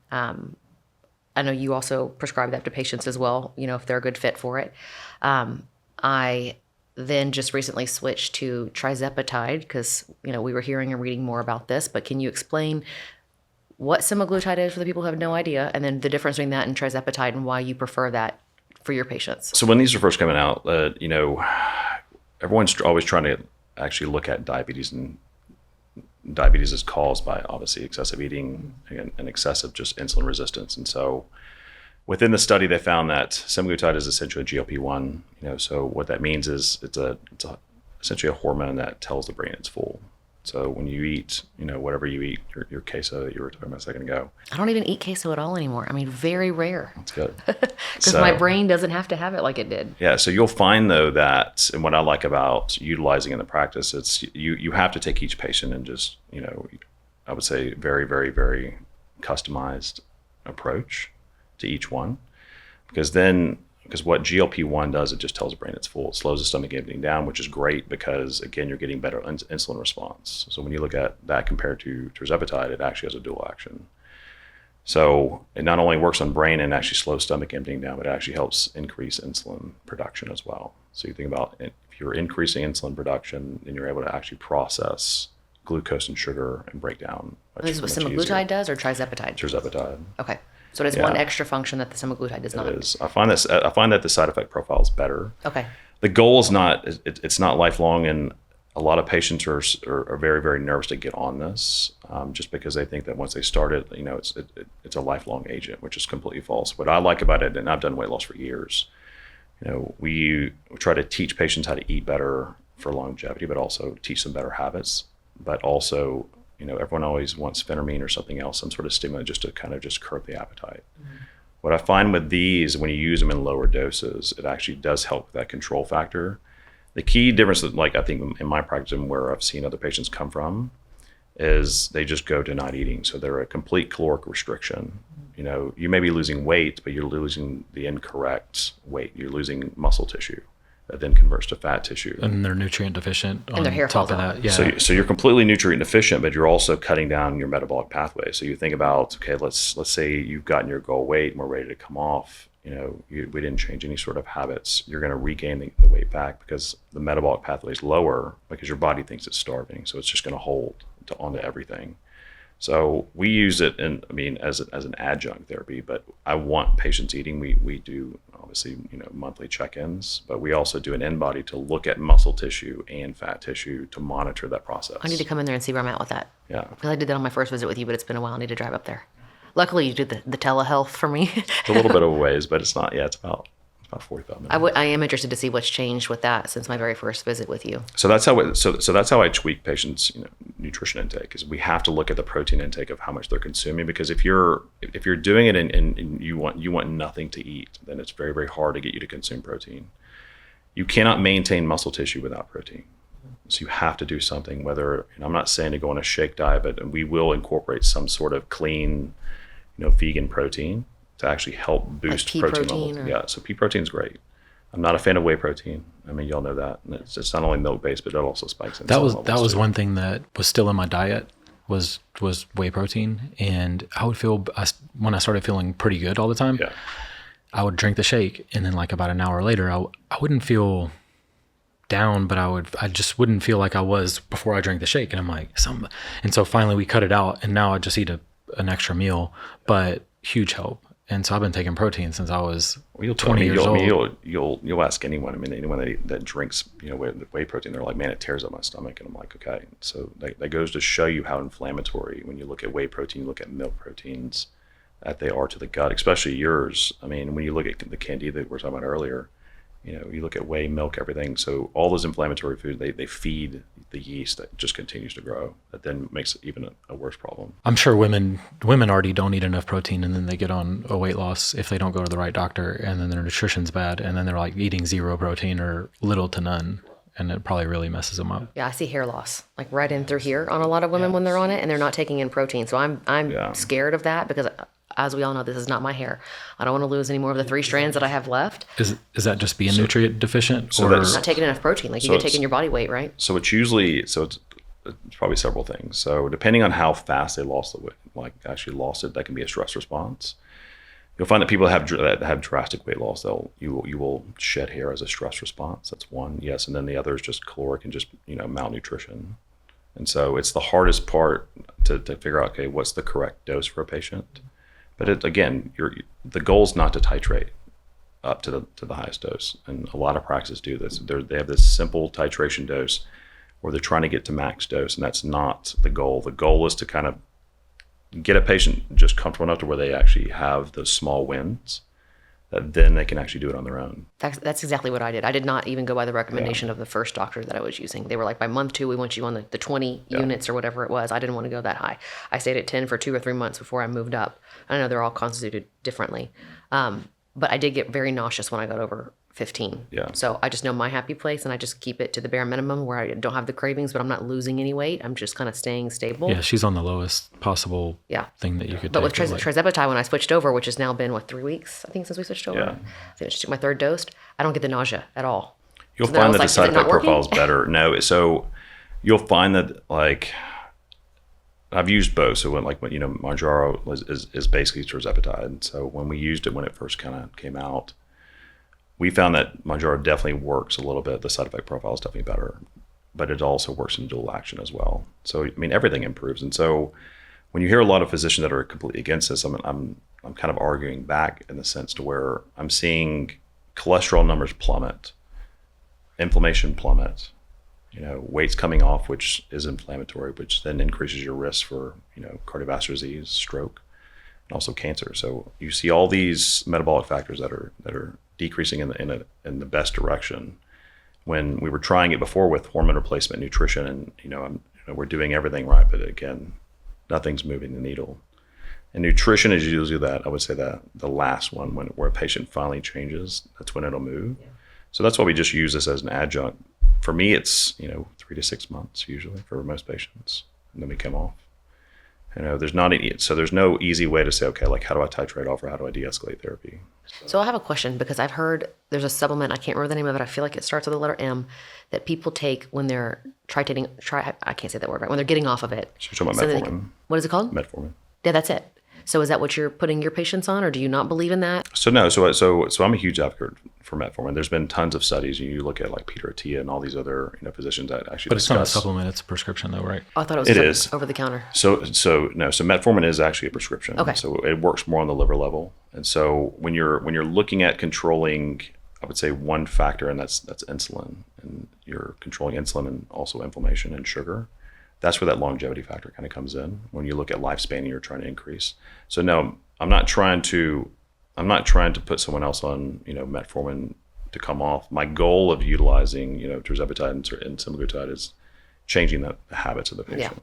I know you also prescribe that to patients as well, if they're a good fit for it. I then just recently switched to trizepatide because, we were hearing and reading more about this, but can you explain what semaglutide is for the people who have no idea, and then the difference between that and trizepatide and why you prefer that for your patients? So when these are first coming out, everyone's always trying to actually look at diabetes, and diabetes is caused by obviously excessive eating and excessive just insulin resistance. And so within the study, they found that semaglutide is essentially a GLP-1. So what that means is it's essentially a hormone that tells the brain it's full. So when you eat, whatever you eat, your queso that you were talking about a second ago. I don't even eat queso at all anymore. Very rare. That's good. Because my brain doesn't have to have it like it did. Yeah. So you'll find though that, and what I like about utilizing in the practice, it's you have to take each patient and just, I would say very, very, very customized approach to each one. Because what GLP-1 does, it just tells the brain it's full. It slows the stomach emptying down, which is great because, again, you're getting better insulin response. So when you look at that compared to tirzepatide, it actually has a dual action. So it not only works on brain and actually slows stomach emptying down, but it actually helps increase insulin production as well. So you think about if you're increasing insulin production, then you're able to actually process glucose and sugar and break down. This is what semaglutide does, or trizepatide? Tirzepatide. Okay. So it has one extra function that the semaglutide does not. It is. I find that the side effect profile is better. Okay. The goal is it's not lifelong, and a lot of patients are very, very nervous to get on this, just because they think that once they start it, it's a lifelong agent, which is completely false. What I like about it, and I've done weight loss for years, we try to teach patients how to eat better for longevity, but also teach them better habits, but also everyone always wants phentermine or something else, some sort of stimulant, just to kind of just curb the appetite. Mm-hmm. What I find with these, when you use them in lower doses, it actually does help that control factor. The key difference, I think in my practice and where I've seen other patients come from, is they just go to not eating. So they're a complete caloric restriction. You may be losing weight, but you're losing the incorrect weight. You're losing muscle tissue. that then converts to fat tissue. And they're nutrient deficient on their hair top falls of out. that. Yeah. So you're completely nutrient deficient, but you're also cutting down your metabolic pathway. So you think about, okay, let's say you've gotten your goal weight and we're ready to come off. We didn't change any sort of habits. You're going to regain the weight back because the metabolic pathway is lower because your body thinks it's starving. So it's just going to hold onto everything. So we use it as an adjunct therapy, but I want patients eating. We do obviously, monthly check-ins, but we also do an in-body to look at muscle tissue and fat tissue to monitor that process. I need to come in there and see where I'm at with that. Yeah. Because I did that on my first visit with you, but it's been a while. I need to drive up there. Luckily, you did the telehealth for me. It's a little bit of a ways, but it's not. Yeah, it's about 45 minutes. I am interested to see what's changed with that since my very first visit with you. So that's how I tweak patients' nutrition intake. Is we have to look at the protein intake of how much they're consuming, because if you're doing it and you want nothing to eat, then it's very, very hard to get you to consume protein. You cannot maintain muscle tissue without protein. So you have to do something. Whether, I'm not saying to go on a shake diet, but we will incorporate some sort of clean, vegan protein to actually help boost like protein levels. Yeah, so pea protein is great. I'm not a fan of whey protein. Y'all know that. And it's not only milk based, but it also spikes in. That was one thing that was still in my diet was whey protein, and I would feel when I started feeling pretty good all the time. Yeah. I would drink the shake, and then like about an hour later, I wouldn't feel down, but I just wouldn't feel like I was before I drank the shake, and I'm like and so finally we cut it out, and now I just eat an extra meal, but huge help. And so I've been taking protein since I was 20 years old. You'll ask anyone. Anyone that drinks whey protein, they're like, man, it tears up my stomach. And I'm like, okay. So that goes to show you how inflammatory, when you look at whey protein, you look at milk proteins, that they are to the gut, especially yours. When you look at the candida that we were talking about earlier, you look at whey, milk, everything. So all those inflammatory foods, they feed the yeast that just continues to grow. That then makes it even a worse problem. I'm sure women already don't eat enough protein, and then they get on a weight loss if they don't go to the right doctor, and then their nutrition's bad, and then they're like eating zero protein or little to none, and it probably really messes them up. Yeah, I see hair loss like right in through here on a lot of women when they're on it, and they're not taking in protein. So I'm scared of that because, as we all know, this is not my hair. I don't want to lose any more of the 3 strands that I have left. Is that just being nutrient deficient, or not taking enough protein? Like you get taking your body weight, right? So it's probably several things. So depending on how fast they lost the weight, like actually lost it, that can be a stress response. You'll find that people that have drastic weight loss, you will shed hair as a stress response. That's one, yes, and then the other is just caloric and just malnutrition. And so it's the hardest part to figure out, okay, what's the correct dose for a patient. But the goal is not to titrate up to the highest dose, and a lot of practices do this. They have this simple titration dose where they're trying to get to max dose, and that's not the goal. The goal is to kind of get a patient just comfortable enough to where they actually have those small wins, that then they can actually do it on their own. That's exactly what I did. I did not even go by the recommendation of the first doctor that I was using. They were like, by month 2, we want you on the 20 units or whatever it was. I didn't want to go that high. I stayed at 10 for 2 or 3 months before I moved up. I know they're all constituted differently. But I did get very nauseous when I got over 15. Yeah. So I just know my happy place, and I just keep it to the bare minimum where I don't have the cravings, but I'm not losing any weight. I'm just kind of staying stable. Yeah, she's on the lowest possible thing that you could but take. But with trizepatide, when I switched over, which has now been, 3 weeks, I think, since we switched over? Yeah. I think I just took my 3rd dose. I don't get the nausea at all. You'll find that the side effect profile is better. No, so you'll find that, like, I've used both. So when Mounjaro is basically tirzepatide. So when we used it when it first kind of came out, we found that Mounjaro definitely works a little bit. The side effect profile is definitely better, but it also works in dual action as well. So everything improves. And so when you hear a lot of physicians that are completely against this, I'm kind of arguing back in the sense to where I'm seeing cholesterol numbers plummet, inflammation plummet, weight's coming off, which is inflammatory, which then increases your risk for, cardiovascular disease, stroke, and also cancer. So you see all these metabolic factors that are decreasing in the best direction. When we were trying it before with hormone replacement nutrition, and we're doing everything right, but again, nothing's moving the needle. And nutrition is usually I would say that the last one where a patient finally changes, that's when it'll move. Yeah. So that's why we just use this as an adjunct. For me, it's 3 to 6 months usually for most patients, and then we come off. There's not any, so there's no easy way to say, okay, like how do I titrate off or how do I de-escalate therapy? So I have a question because I've heard there's a supplement, I can't remember the name of it. I feel like it starts with the letter M, that people take when they're I can't say that word right, when they're getting off of it. So you're talking about Metformin. What is it called? Metformin. Yeah, that's it. So is that what you're putting your patients on, or do you not believe in that? So no, so I'm a huge advocate for Metformin. There's been tons of studies. You look at like Peter Attia and all these other physicians that actually. But it's not a supplement; it's a prescription, though, right? Oh, I thought it was It is over the counter. So Metformin is actually a prescription. Okay. So it works more on the liver level. And so when you're looking at controlling, I would say one factor, and that's insulin, and you're controlling insulin and also inflammation and sugar. That's where that longevity factor kind of comes in when you look at lifespan and you're trying to increase. So no, I'm not trying to put someone else on, Metformin to come off. My goal of utilizing, tirzepatide and semaglutide is changing the habits of the patient. Yeah.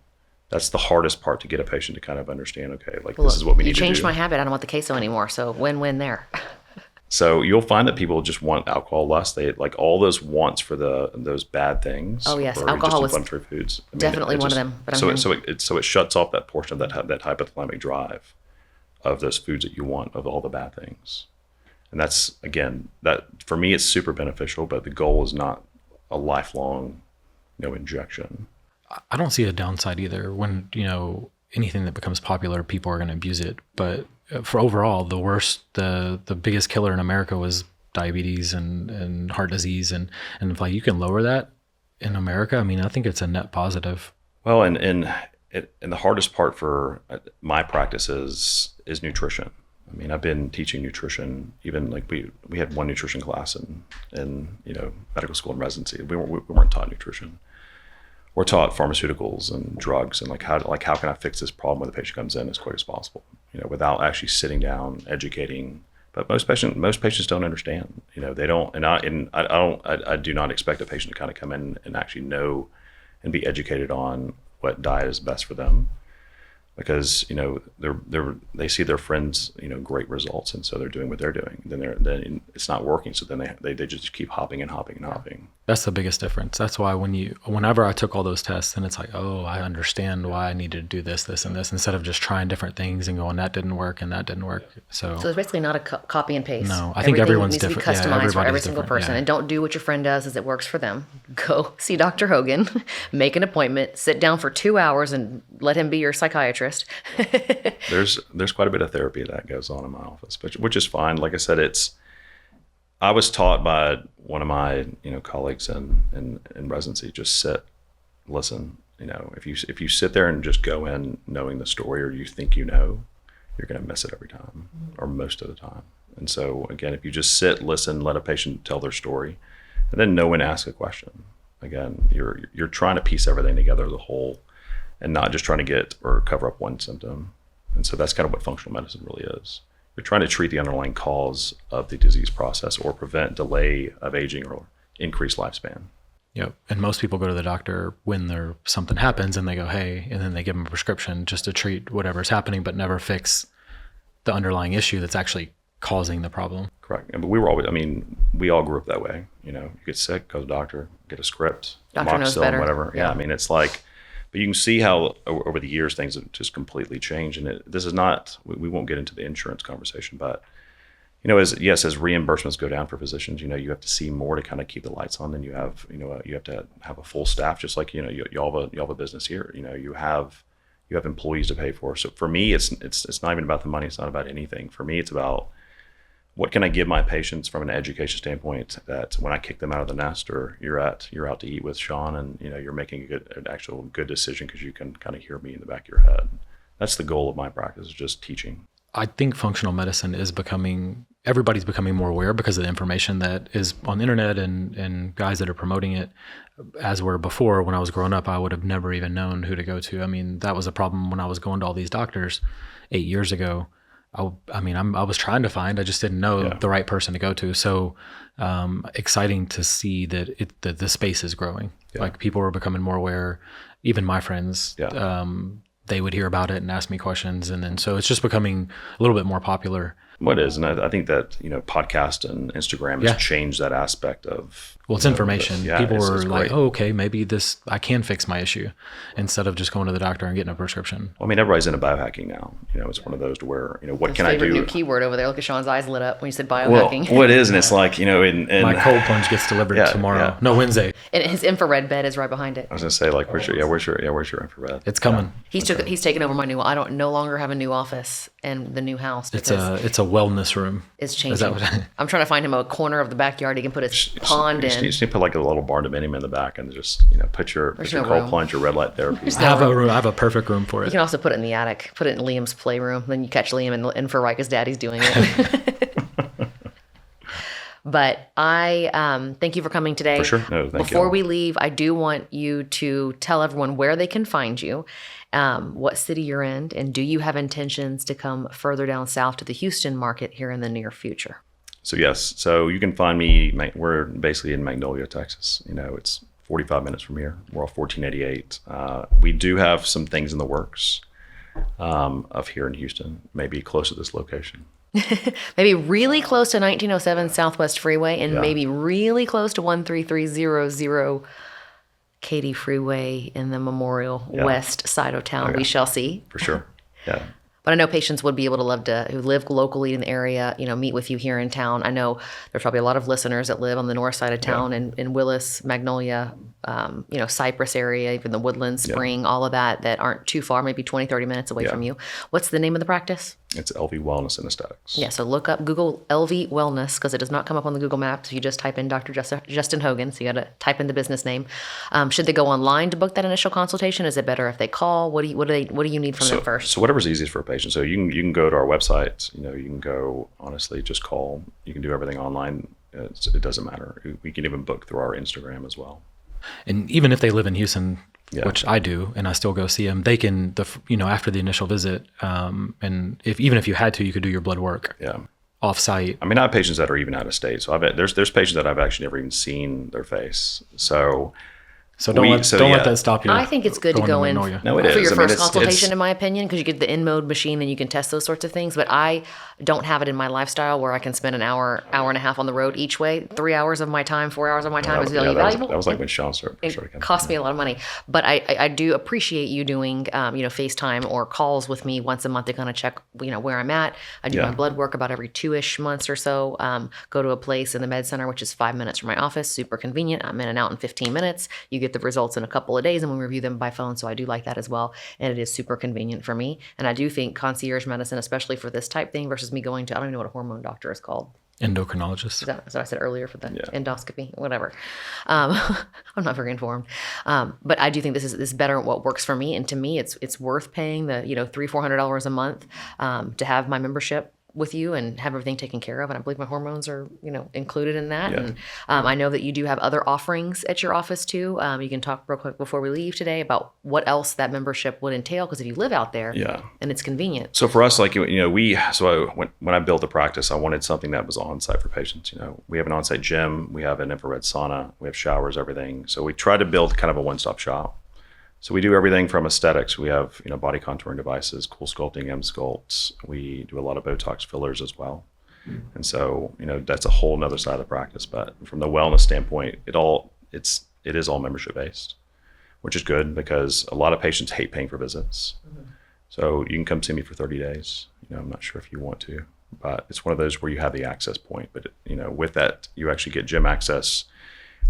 That's the hardest part, to get a patient to kind of understand, okay, like this is what we need to do. You changed my habit. I don't want the queso anymore. So win-win there. So you'll find that people just want alcohol less. They like all those wants for those bad things. Oh yes, or alcohol was inflammatory foods. definitely one of them. But so it shuts off that portion of that hypothalamic drive of those foods that you want, of all the bad things. And that's, again, that for me it's super beneficial, but the goal is not a lifelong, injection. I don't see a downside either. When anything that becomes popular, people are going to abuse it. But for overall, the biggest killer in America was diabetes and heart disease, and if like you can lower that in America, I mean, I think it's a net positive. Well, and the hardest part for my practice is nutrition. I mean, I've been teaching nutrition, even like we had one nutrition class in medical school and residency. We weren't taught nutrition. We're taught pharmaceuticals and drugs and how can I fix this problem when the patient comes in as quick as possible, without actually sitting down, educating. But most patients don't understand, they don't, and I do not expect a patient to kind of come in and actually know and be educated on what diet is best for them, because they see their friends great results, and so they're doing what they're doing. Then it's not working, so then they just keep hopping and hopping and hopping. That's the biggest difference. That's why whenever I took all those tests, and it's like, oh, I understand why I needed to do this, and this, instead of just trying different things and going, that didn't work and that didn't work. So it's basically not a copy and paste. No, I think everyone's needs different. To be customized for every single different. person, yeah. And don't do what your friend does as it works for them. Go see Dr. Hogan, make an appointment, sit down for 2 hours, and let him be your psychiatrist. There's quite a bit of therapy that goes on in my office, which is fine. Like I said, I was taught by one of my colleagues in residency, just sit, listen. If you sit there and just go in knowing the story, or you think you're going to miss it every time, or most of the time. And so again, if you just sit, listen, let a patient tell their story, and then know when to ask a question. Again, you're trying to piece everything together, the whole, and not just trying to get or cover up one symptom. And so that's kind of what functional medicine really is. You're trying to treat the underlying cause of the disease process, or prevent delay of aging or increase lifespan. Yep. And most people go to the doctor when something happens and they go, hey, and then they give them a prescription just to treat whatever's happening, but never fix the underlying issue that's actually causing the problem. Correct. But we all grew up that way. You get sick, go to the doctor, get a script, doctor knows amoxicillin, better. Whatever. Yeah. I mean, it's like, but you can see how over the years things have just completely changed. And this is not, we won't get into the insurance conversation, but as reimbursements go down for physicians, you have to see more to kind of keep the lights on. Then you have, you have to have a full staff, just like, you have a business here. You have employees to pay for. So for me, it's not even about the money. It's not about anything. For me, it's about what can I give my patients from an education standpoint, that when I kick them out of the nest, or you're out to eat with Sean, and you're making an actual good decision because you can kind of hear me in the back of your head. That's the goal of my practice, is just teaching. I think functional medicine is everybody's becoming more aware because of the information that is on the internet and guys that are promoting it. As were before, when I was growing up, I would have never even known who to go to. I mean, that was a problem when I was going to all these doctors 8 years ago. I was trying to find, I just didn't know the right person to go to. So exciting to see that the space is growing. Yeah. Like, people are becoming more aware. Even my friends, they would hear about it and ask me questions. And then, so it's just becoming a little bit more popular. What is, and I think that, podcast and Instagram has changed that aspect of Well, it's information. Yeah, People it's were like, great. oh, okay, maybe I can fix my issue instead of just going to the doctor and getting a prescription. Well, I mean, everybody's into biohacking now. It's one of those to where, what His can I favorite do? new keyword over there. Look at Sean's eyes lit up when you said Well, biohacking. what is, and it's like, in My cold plunge gets delivered Yeah, tomorrow. yeah. No, Wednesday. And his infrared bed is right behind it. I was gonna say, like, where's your infrared? It's coming. He's taken over my new. I don't no longer have a new office in the new house. It's because a wellness room. It's Is changing. that what? I'm trying to find him a corner of the backyard he can put his pond You in. just need to put like a little barn dominium in the back and just put your no cold room. plunge, your red light therapy. I have a room. I have a perfect room for You it. can also put it in the attic. Put it in Liam's playroom. Then you catch Liam in the infrared because Daddy's doing it. But I thank you for coming today. For sure. No, thank you. Before we leave, I do want you to tell everyone where they can find you, what city you're in, and do you have intentions to come further down south to the Houston market here in the near future? So yes, so you can find me. We're basically in Magnolia, Texas. It's 45 minutes from here. We're off 1488. We do have some things in the works of here in Houston, maybe close to this location. Maybe really close to 1907 Southwest Freeway and Yeah. maybe really close to 13300 Katy Freeway in the Memorial West side of town. Okay. We shall see. For sure. Yeah. But I know patients would be able to love to, who live locally in the area, meet with you here in town. I know there's probably a lot of listeners that live on the north side of town in Willis, Magnolia, Cypress area, even the Woodlands, Spring, all of that aren't too far, maybe 20, 30 minutes away from you. What's the name of the practice? It's LV Wellness and Aesthetics. Yeah, so Google LV Wellness because it does not come up on the Google Maps. You just type in Dr. Justin Hogan, so you got to type in the business name. Should they go online to book that initial consultation? Is it better if they call? What do you need from them first? So whatever's easiest for a patient. So you can go to our website. You can go, honestly, just call. You can do everything online. It doesn't matter. We can even book through our Instagram as well. And even if they live in Houston, which I do, and I still go see them, they can, after the initial visit, and even if you had to, you could do your blood work off-site. I mean, I have patients that are even out of state. So there's patients that I've actually never even seen their face. So don't let that stop you. I think it's good to go in Magnolia. No, it for is. your I mean, first it's- consultation, in my opinion, because you get the in-mode machine and you can test those sorts of things. But I don't have it in my lifestyle where I can spend an hour and a half on the road each way. 3 hours of my time, 4 hours of my time is really valuable. That was like when Sean started It coming. cost me a lot of money, but I do appreciate you doing FaceTime or calls with me once a month to kind of check where I'm at. I do my blood work about every 2-ish months or so. Go to a place in the med center which is 5 minutes from my office, super convenient. I'm in and out in 15 minutes. You get the results in a couple of days, and we review them by phone. So I do like that as well, and it is super convenient for me. And I do think concierge medicine, especially for this type thing, versus me going to I don't even know what a hormone doctor is called. Endocrinologist. That's what I said earlier for the endoscopy, whatever. I'm not very informed, but I do think this is better at what works for me, and to me, it's worth paying the $300-400 a month to have my membership with you and have everything taken care of. And I believe my hormones are included in that. And I know that you do have other offerings at your office too. You can talk real quick before we leave today about what else that membership would entail, because if you live out there, and it's convenient. So for us, like when I built the practice, I wanted something that was on site for patients. We have an on site gym, we have an infrared sauna, we have showers, everything. So we try to build kind of a one stop shop. So we do everything from aesthetics. We have body contouring devices, cool sculpting, M-sculpts. We do a lot of Botox fillers as well. And so that's a whole nother side of the practice. But from the wellness standpoint, it is all membership based, which is good because a lot of patients hate paying for visits. So you can come see me for 30 days. I'm not sure if you want to, but it's one of those where you have the access point. But with that, you actually get gym access.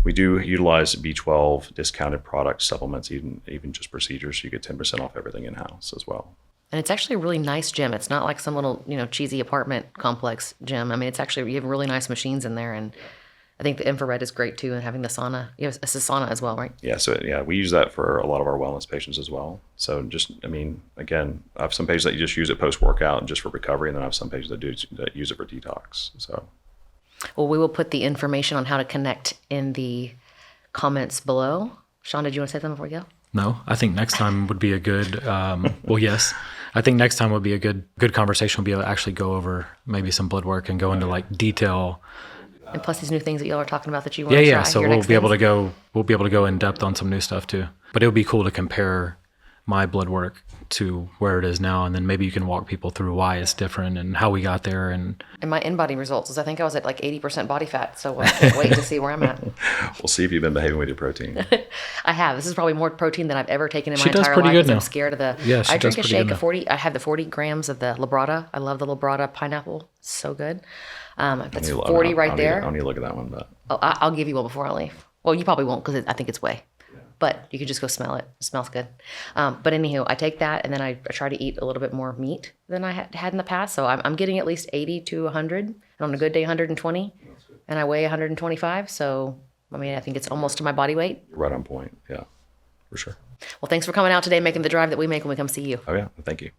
We do utilize B12 discounted products, supplements, even just procedures. So you get 10% off everything in-house as well. And it's actually a really nice gym. It's not like some little, cheesy apartment complex gym. I mean, it's actually, you have really nice machines in there. And I think the infrared is great too. And having the sauna, it's a sauna as well, right? Yeah. So we use that for a lot of our wellness patients as well. So again, I have some patients that just use it post-workout and just for recovery. And then I have some patients that use it for detox. So. Well, we will put the information on how to connect in the comments below. Sean, did you want to say something before we go? No, I think next time would be a good, yes. I think next time would be a good conversation. We'll be able to actually go over maybe some blood work and go into like detail. And plus these new things that y'all are talking about that you want to try. Yeah. So we'll be able to go in depth on some new stuff too. But it would be cool to compare my blood work to where it is now, and then maybe you can walk people through why it's different and how we got there. And my in-body results is I think I was at like 80% body fat, so I can't wait to see where I'm at. We'll see if you've been behaving with your protein. I have. This is probably more protein than I've ever taken in my She does entire pretty life. good 'Cause I'm now. scared of the. Yeah, she I does drink a pretty shake good of 40. I have the 40 grams of the Labrada. I love the Labrada pineapple. It's so good. That's 40 right there. I don't need to look at that one, but Oh, I'll give you one before I leave. Well, you probably won't because I think it's whey. But you can just go smell it. It smells good. But anywho, I take that and then I try to eat a little bit more meat than I had in the past. So I'm getting at least 80 to 100. And on a good day, 120. And I weigh 125. So, I mean, I think it's almost to my body weight. you're right on point. Yeah, for sure. Well, thanks for coming out today, making the drive that we make when we come see you. Oh, yeah. Thank you.